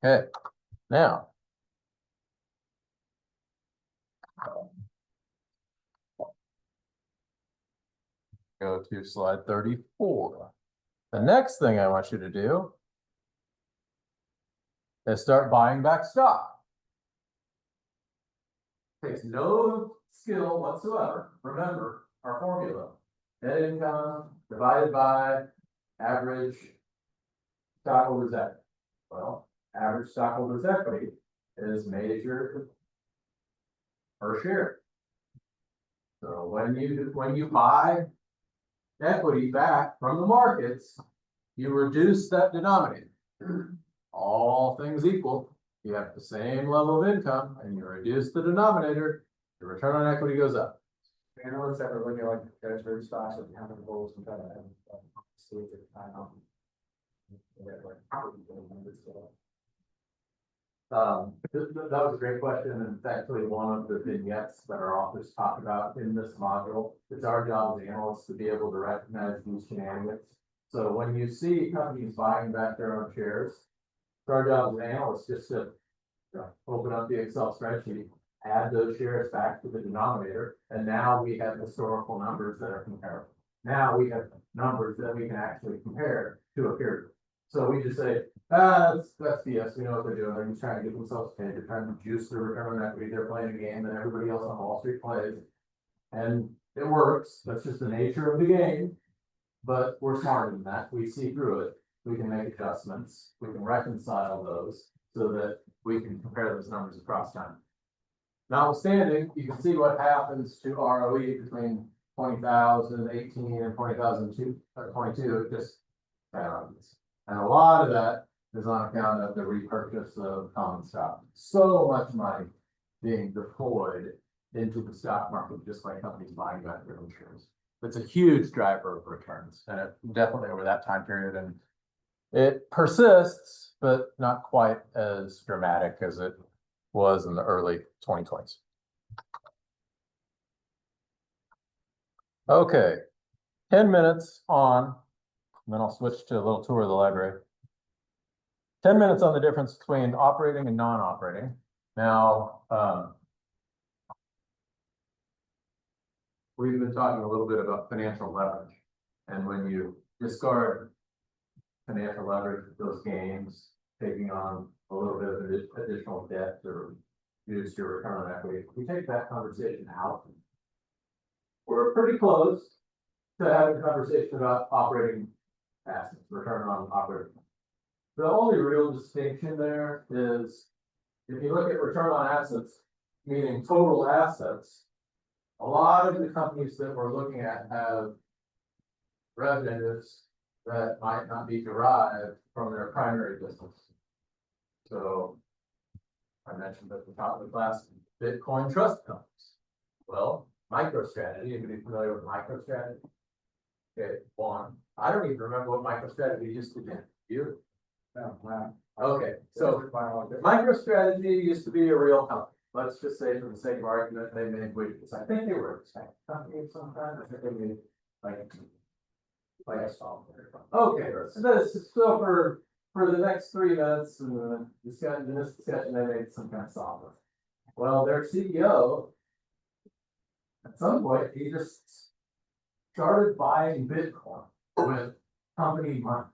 Okay, now. Go to slide 34. The next thing I want you to do They start buying back stock. Takes no skill whatsoever. Remember our formula. Net income divided by average stockholders' equity. Well, average stockholders' equity is measured per share. So when you buy equity back from the markets, you reduce that denominator. All things equal, you have the same level of income and you reduce the denominator, the return on equity goes up. Analysts that are looking at like the treasury stocks or how many goals and kind of see if it's kind of. That was a great question, and it's actually one of the vignettes that our authors talk about in this module. It's our job as analysts to be able to recognize these shenanigans. So when you see companies buying back their own shares, it's our job as analysts just to open up the Excel spreadsheet, add those shares back to the denominator, and now we have historical numbers that are comparable. Now we have numbers that we can actually compare to a peer group. So we just say, that's BS, we know what they're doing, they're just trying to get themselves paid, they're trying to juice their return on equity, they're playing a game that everybody else on Wall Street plays. And it works, that's just the nature of the game, but we're smarter than that, we see through it, we can make adjustments, we can reconcile those so that we can compare those numbers across time. Notwithstanding, you can see what happens to ROE between 2018 and 2022, it just skyrockets. And a lot of that is on account of the repurchase of common stock. So much money being deployed into the stock market, just by companies buying back their own shares. It's a huge driver of returns, and it definitely over that time period, and it persists, but not quite as dramatic as it was in the early 2020s. Okay, 10 minutes on, and then I'll switch to a little tour of the library. 10 minutes on the difference between operating and non-operating. Now, we've been talking a little bit about financial leverage. And when you discard financial leverage, those gains, taking on a little bit of additional debt to reduce your return on equity, if we take that conversation out, we're pretty close to having a conversation about operating assets, return on operating. The only real distinction there is if you look at return on assets, meaning total assets, a lot of the companies that we're looking at have revenues that might not be derived from their primary business. So I mentioned at the top of the class, Bitcoin trust companies. Well, MicroStrategy, anybody familiar with MicroStrategy? Okay, one. I don't even remember what MicroStrategy used to be. You? No, wow. Okay, so MicroStrategy used to be a real company. Let's just say for the sake of argument, they made widgets. I think they were a tech company of some kind. I think they made like a software. Okay, so for the next 3 minutes, in this discussion, they made some kind of software. Well, their CEO, at some point, he just started buying Bitcoin with company money,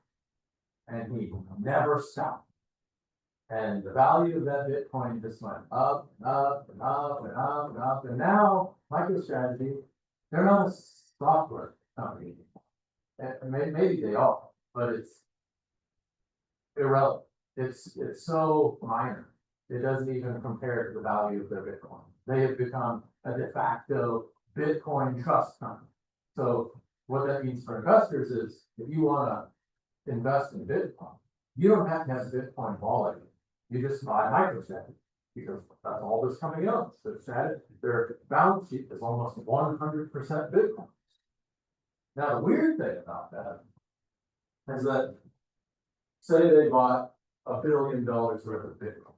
and he never stopped. And the value of that Bitcoin just went up and up and up and up and up. And now MicroStrategy, they're not a software company. And maybe they are, but it's irrelevant. It's so minor. It doesn't even compare to the value of their Bitcoin. They have become a de facto Bitcoin trust company. So what that means for investors is if you want to invest in Bitcoin, you don't have to have Bitcoin wallet. You just buy MicroStrategy because that's all that's coming out. Their balance sheet is almost 100% Bitcoin. Now, the weird thing about that is that, say they bought $1 billion worth of Bitcoin.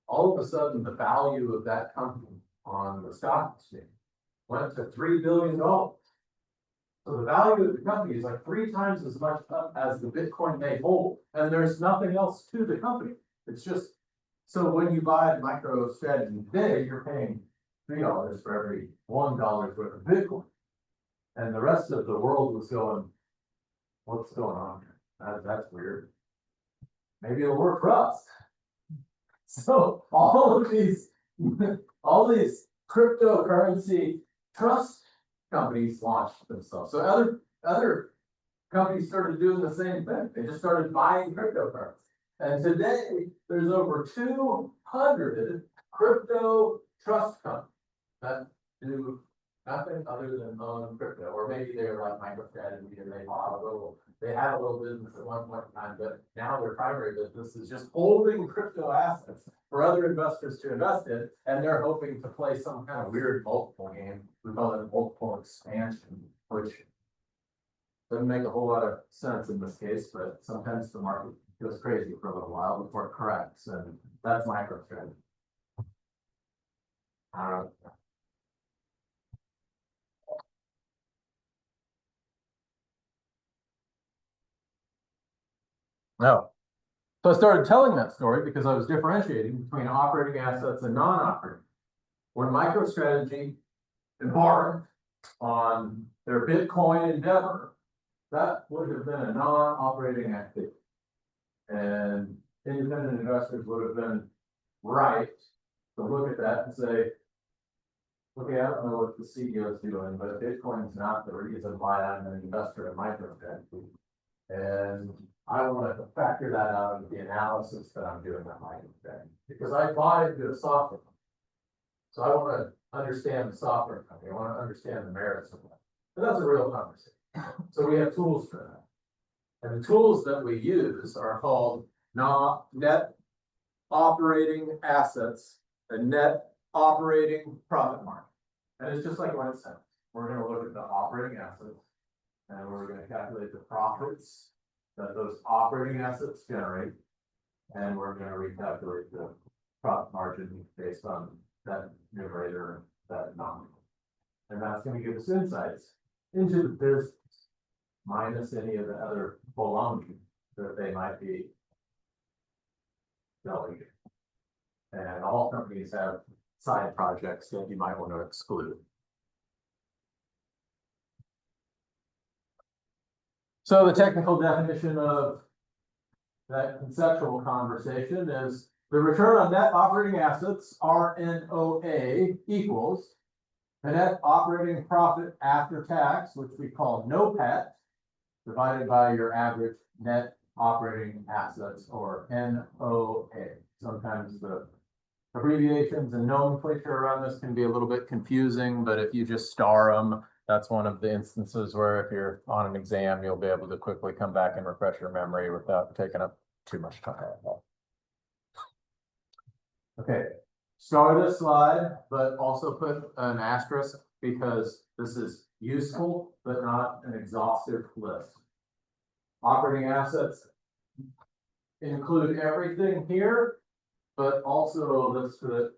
All of a sudden, the value of that company on the stock exchange went to $3 billion. So the value of the company is like 3 times as much up as the Bitcoin they hold, and there's nothing else to the company. It's just, so when you buy MicroStrategy today, you're paying $3 for every $1 worth of Bitcoin. And the rest of the world was going, what's going on here? That's weird. Maybe it'll work for us. So all of these, all these cryptocurrency trust companies launched themselves. So other companies started doing the same thing. They just started buying cryptocurrency. And today, there's over 200 crypto trust companies that do nothing other than own crypto, or maybe they're like MicroStrategy and they had a little business at one point in time, but now their primary business is just holding crypto assets for other investors to invest in, and they're hoping to play some kind of weird multiple game. We call it multiple expansion, which doesn't make a whole lot of sense in this case, but sometimes the market goes crazy for a little while before it corrects, and that's MicroStrategy. No. So I started telling that story because I was differentiating between operating assets and non-operating. When MicroStrategy embarked on their Bitcoin endeavor, that would have been a non-operating activity. And independent investors would have been right to look at that and say, okay, I don't know what the CEO is doing, but Bitcoin is not the reason why I'm an investor in MicroStrategy. And I want to factor that out of the analysis that I'm doing on MicroStrategy, because I bought into the software. So I want to understand the software company. I want to understand the merits of that. And that's a real conversation. So we have tools for that. And the tools that we use are called net operating assets and net operating profit margin. And it's just like what it says. We're going to look at the operating assets, and we're going to calculate the profits that those operating assets generate. And we're going to recalculate the profit margin based on that numerator, that denominator. And that's going to give us insights into the business, minus any of the other belonging that they might be selling. And all companies have side projects that you might want to exclude. So the technical definition of that conceptual conversation is the return on net operating assets, RNOA, equals the net operating profit after tax, which we call NOPAT, divided by your average net operating assets, or NOA. Sometimes the abbreviations and nomenclature around this can be a little bit confusing, but if you just star them, that's one of the instances where if you're on an exam, you'll be able to quickly come back and refresh your memory without taking up too much time. Okay, star this slide, but also put an asterisk because this is useful, but not an exhaustive list. Operating assets include everything here, but also a list that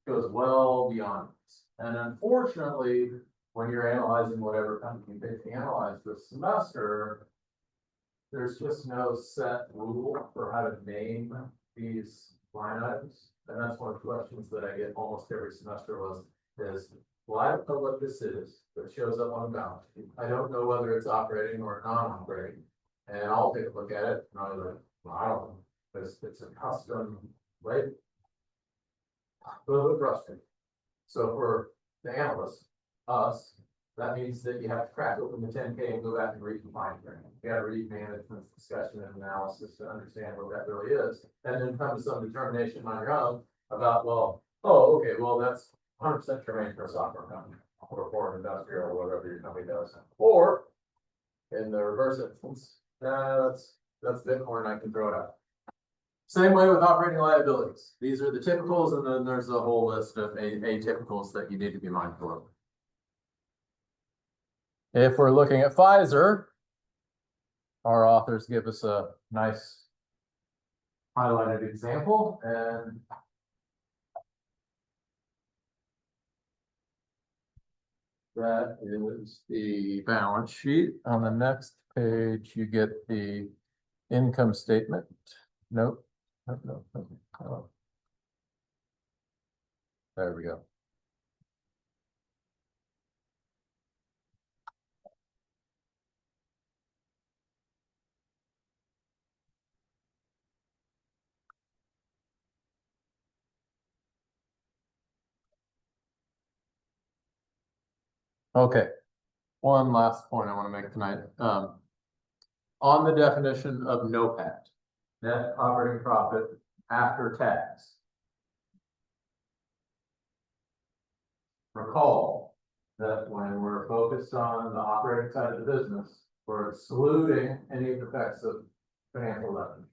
goes well beyond this. And unfortunately, when you're analyzing whatever company you pick to analyze this semester, there's just no set rule for how to name these line items. And that's one of the questions that I get almost every semester is, well, I don't know what this is, but it shows up on the balance sheet. I don't know whether it's operating or non-operating. And I'll take a look at it, and I'll be like, well, I don't know, because it's a custom label. A little bit frustrating. So for the analyst, us, that means that you have to crack open the 10K and go back and read the fine print. You gotta read management's discussion and analysis to understand what that really is, and then come to some determination on your own about, well, oh, okay, well, that's 100% germane for a software company, or for an industrial, or whatever your company does. Or, in the reverse instance, that's Bitcoin, I can throw it out. Same way with operating liabilities. These are the typicals, and then there's a whole list of atypicals that you need to be mindful of. If we're looking at Pfizer, our authors give us a nice highlighted example, and that is the balance sheet. On the next page, you get the income statement. Nope. No. Oh. There we go. Okay, one last point I want to make tonight. On the definition of NOPAT, net operating profit after tax. Recall that when we're focused on the operating side of the business, we're excluding any effects of financial leverage.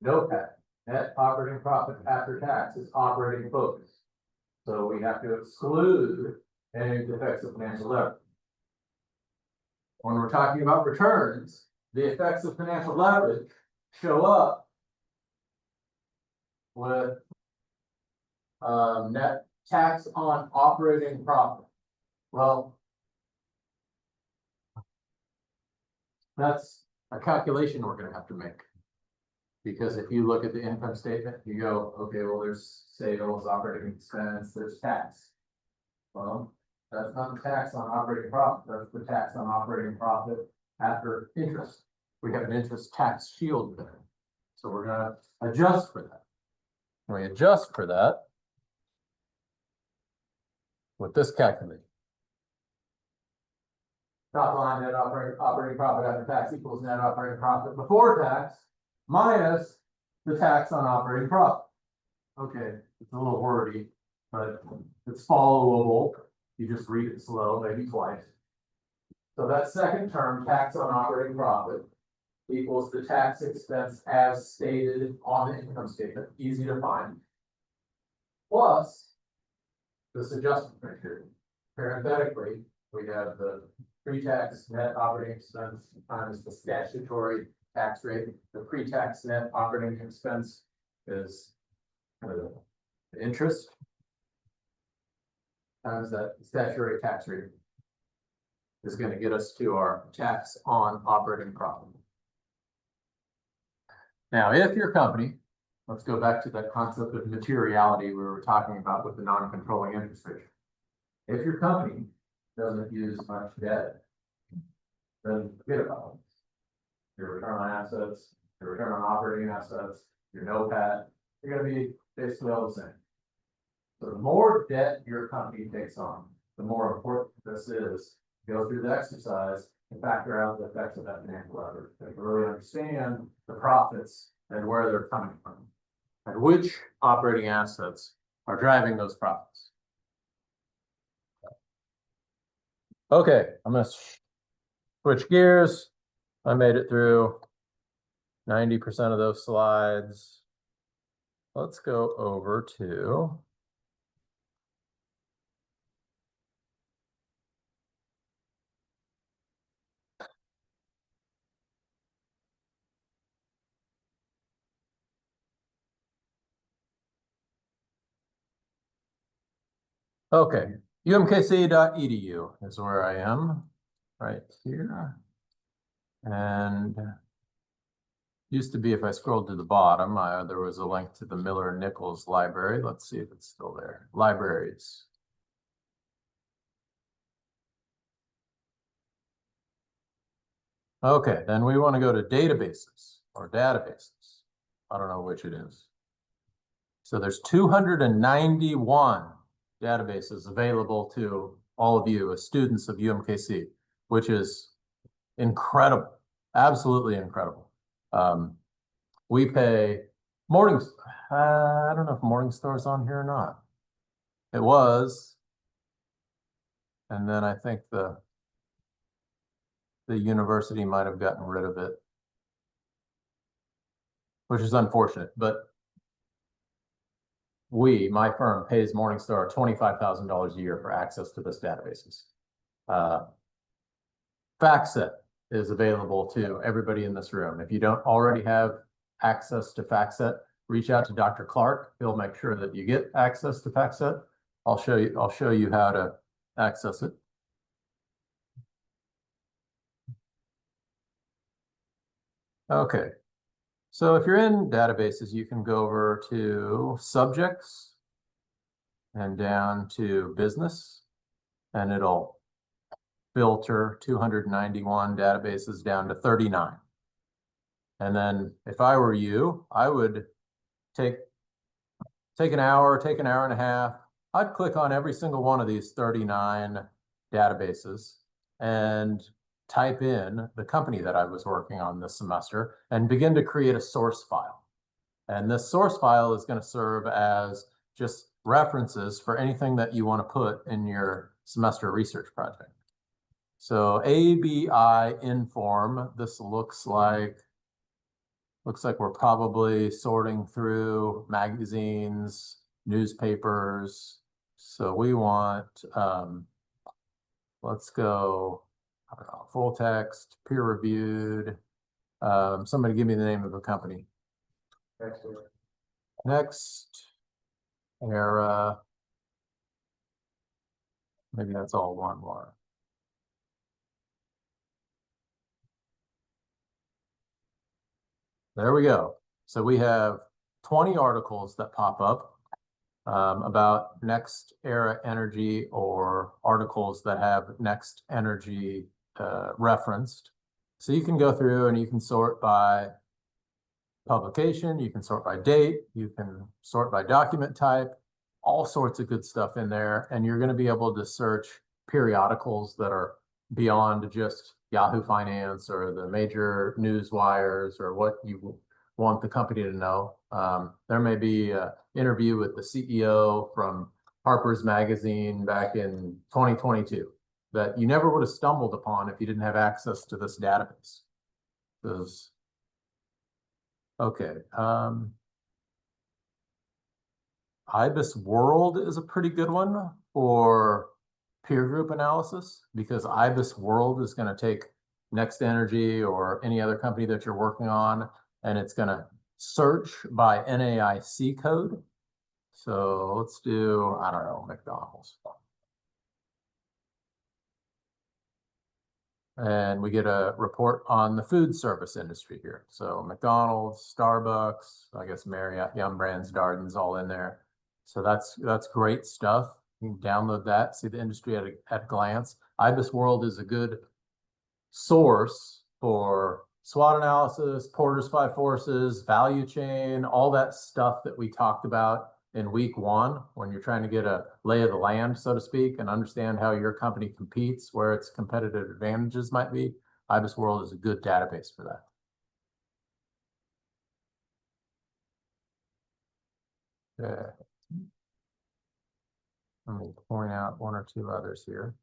NOPAT, net operating profit after tax, is operating focus. So we have to exclude any effects of financial leverage. When we're talking about returns, the effects of financial leverage show up with net tax on operating profit. Well, that's a calculation we're gonna have to make. Because if you look at the income statement, you go, okay, well, there's sales, operating expense, there's tax. Well, that's not the tax on operating profit, that's the tax on operating profit after interest. We have an interest tax shield there. So we're gonna adjust for that. When we adjust for that with this calculation. Top line net operating profit after tax equals net operating profit before tax minus the tax on operating profit. Okay, it's a little wordy, but it's followable. You just read it slow, maybe twice. So that second term, tax on operating profit, equals the tax expense as stated on the income statement, easy to find. Plus this adjustment criteria. Parenthetically, we have the pre-tax net operating expense times the statutory tax rate. The pre-tax net operating expense is the interest times that statutory tax rate is going to get us to our tax on operating profit. Now, if your company, let's go back to that concept of materiality we were talking about with the non-controlling interest rate. If your company doesn't use much debt, then forget about it. Your return on assets, your return on operating assets, your NOPAT, you're going to be basically all the same. So the more debt your company takes on, the more important this is. Go through the exercise and factor out the effects of that financial leverage. And really understand the profits and where they're coming from. And which operating assets are driving those profits. Okay, I'm gonna switch gears. I made it through 90% of those slides. Let's go over to okay, umkc.edu is where I am, right here. And used to be, if I scrolled to the bottom, there was a link to the Miller-Nichols library. Let's see if it's still there. Libraries. Okay, then we want to go to databases or databases. I don't know which it is. So there's 291 databases available to all of you as students of UMKC, which is incredible, absolutely incredible. We pay Morningstar. I don't know if Morningstar is on here or not. It was, and then I think the university might have gotten rid of it, which is unfortunate. But my firm pays Morningstar $25,000 a year for access to this databases. FactSet is available to everybody in this room. If you don't already have access to FactSet, reach out to Dr. Clark. He'll make sure that you get access to FactSet. I'll show you how to access it. Okay. So if you're in databases, you can go over to subjects and down to business, and it'll filter 291 databases down to 39. And then if I were you, I would take an hour and a half. I'd click on every single one of these 39 databases and type in the company that I was working on this semester and begin to create a source file. And this source file is going to serve as just references for anything that you want to put in your semester research project. So ABI Inform, this looks like we're probably sorting through magazines, newspapers. So we want, let's go, I don't know, full text, peer reviewed. Somebody give me the name of the company. Excellent. Next Era. Maybe that's all one more. There we go. So we have 20 articles that pop up about Next Era Energy or articles that have Next Energy referenced. So you can go through and you can sort by publication, you can sort by date, you can sort by document type, all sorts of good stuff in there. And you're going to be able to search periodicals that are beyond just Yahoo Finance or the major news wires or what you want the company to know. There may be an interview with the CEO from Harper's Magazine back in 2022 that you never would have stumbled upon if you didn't have access to this database. Okay. IBIS World is a pretty good one for peer group analysis because IBIS World is going to take Next Energy or any other company that you're working on, and it's going to search by NAIC code. So let's do, I don't know, McDonald's. And we get a report on the food service industry here. So McDonald's, Starbucks, I guess Marriott, Yum Brands, Darden's all in there. So that's great stuff. You can download that, see the industry at a glance. IBIS World is a good source for SWOT analysis, Porter's Five Forces, value chain, all that stuff that we talked about in week one when you're trying to get a lay of the land, so to speak, and understand how your company competes, where its competitive advantages might be. IBIS World is a good database for that. Okay. Let me point out one or two others here.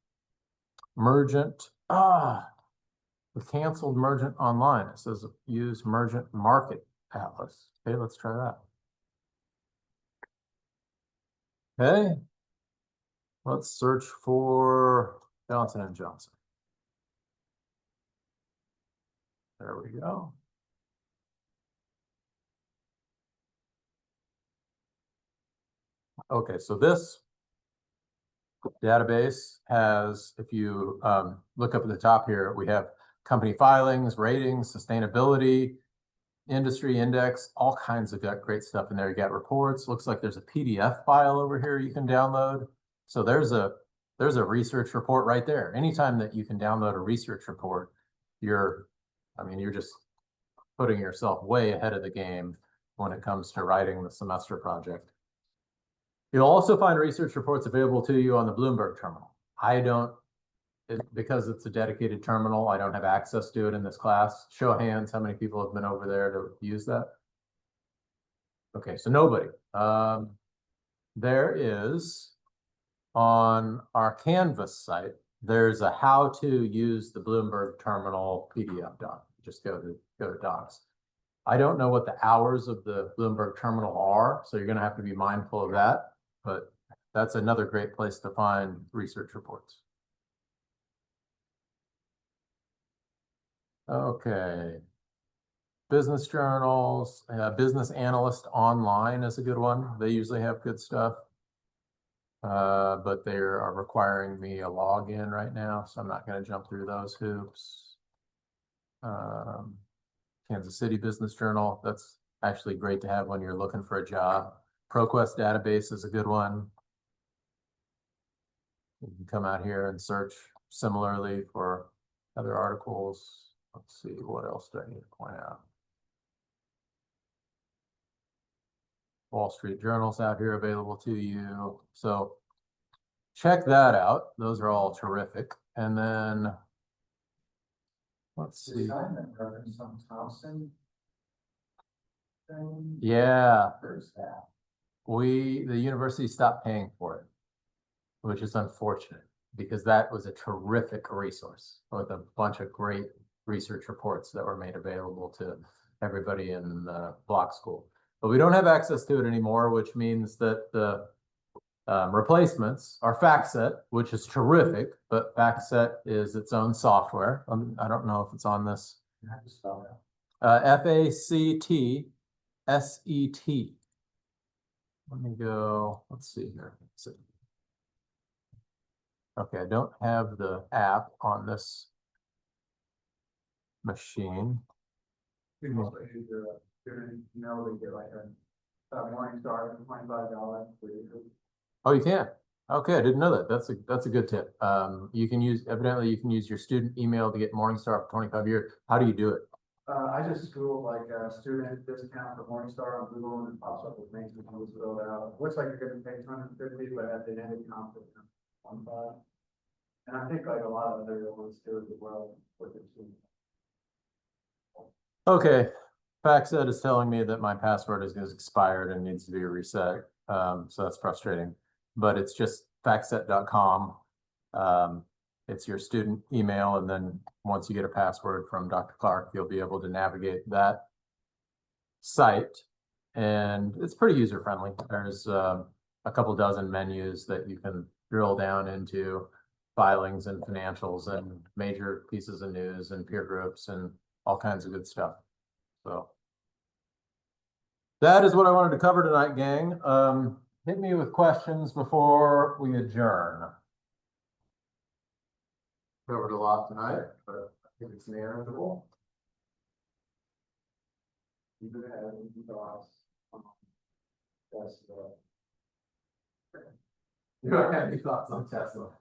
Mergent. We canceled Mergent Online. It says use Mergent Market Atlas. Okay, let's try that. Okay. Let's search for Johnson & Johnson. There we go. Okay, so this database has, if you look up at the top here, we have company filings, ratings, sustainability, industry index, all kinds of great stuff in there. You got reports. Looks like there's a PDF file over here you can download. So there's a research report right there. Anytime that you can download a research report, you're just putting yourself way ahead of the game when it comes to writing the semester project. You'll also find research reports available to you on the Bloomberg terminal. Because it's a dedicated terminal, I don't have access to it in this class. Show of hands, how many people have been over there to use that? Okay, so nobody. There is, on our Canvas site, there's a how to use the Bloomberg terminal PDF doc. Just go to docs. I don't know what the hours of the Bloomberg terminal are, so you're going to have to be mindful of that. But that's another great place to find research reports. Okay. Business journals, Business Analyst Online is a good one. They usually have good stuff. But they are requiring me a login right now, so I'm not going to jump through those hoops. Kansas City Business Journal, that's actually great to have when you're looking for a job. ProQuest database is a good one. You can come out here and search similarly for other articles. Let's see, what else do I need to point out? Wall Street Journal's out here available to you. So check that out. Those are all terrific. And then let's see. Assignment reference on Thompson. Thing, Yeah, there's that. the university stopped paying for it, which is unfortunate because that was a terrific resource with a bunch of great research reports that were made available to everybody in the block school. But we don't have access to it anymore, which means that the replacements are FactSet, which is terrific, but FactSet is its own software. I don't know if it's on this. You have to spell that. FACTSET. Let me go, let's see here. Okay, I don't have the app on this machine. People that use their student, they get like a Morningstar, $25 for you. Oh, you can? Okay, I didn't know that. That's a good tip. You can use, evidently you can use your student email to get Morningstar for 25 years. How do you do it? I just Googled like a student discount for Morningstar on Google and it pops up with things that you filled out. Looks like you're gonna pay $250, but at the end it comes with $1. And I think like a lot of other ones do as well with it too. Okay, FactSet is telling me that my password is expired and needs to be reset. So that's frustrating, but it's just factset.com. It's your student email, and then once you get a password from Dr. Clark, you'll be able to navigate that site, and it's pretty user friendly. There's a couple dozen menus that you can drill down into filings and financials and major pieces of news and peer groups and all kinds of good stuff. So that is what I wanted to cover tonight, gang. Hit me with questions before we adjourn. Covered a lot tonight, but I think it's manageable. You could have thoughts. That's You don't have any thoughts on Tesla?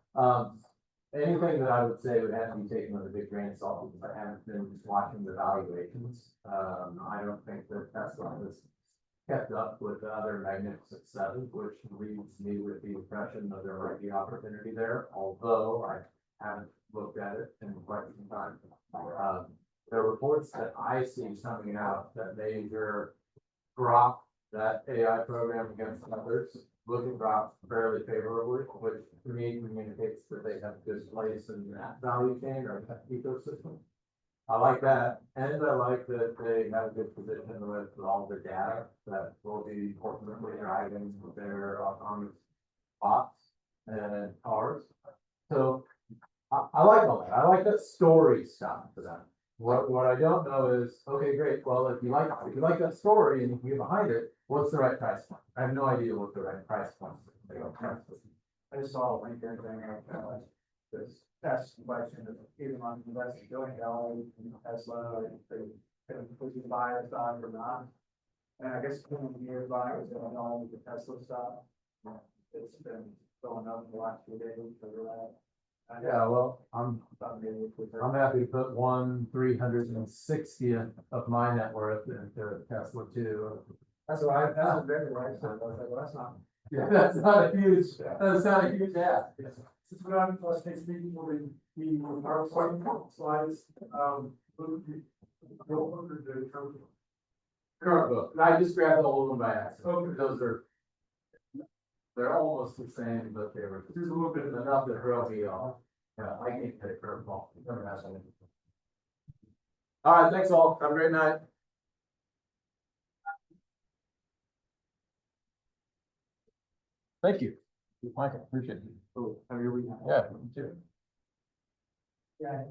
Anything that I would say would have to be taken with a big grain of salt because I haven't been watching the valuations. I don't think that Tesla has kept up with the other Magnificent Seven, which leaves me with the impression that there might be opportunity there, although I haven't looked at it in quite some time. The reports that I see coming out that major Grok, that AI program against others, looking Grok fairly favorably, which to me communicates that they have a good place in that value chain or that ecosystem. I like that, and I like that they have a good position with all the data that will be ultimately driving their autonomous bots and cars. So I like all that. I like that story stuff for them. What I don't know is, okay, great. Well, if you like that story and you can get behind it, what's the right price point? I have no idea what the right price point is. I just saw a LinkedIn thing of this test question of even on investing $1 billion in Tesla, they would you buy a stock or not? And I guess 20 years by it was going on with the Tesla stock. It's been going up the last few days for that. Yeah, well, I'm happy to put 1/360th of my net worth into Tesla too. That's what I, that's exactly what I said. I was like, well, that's not. Yeah, that's not a huge ask. Since we're on next meeting, we'll be meeting with our slides, go over the Current book. I just grabbed all of them by accident. Okay. They're almost the same, but they were There's a little bit of enough to throw me off. Yeah, I can't hit a curveball. All right, thanks all. Have a great night. Thank you. Michael, appreciate it. Oh, have your weekend. Yeah, you too. Yeah.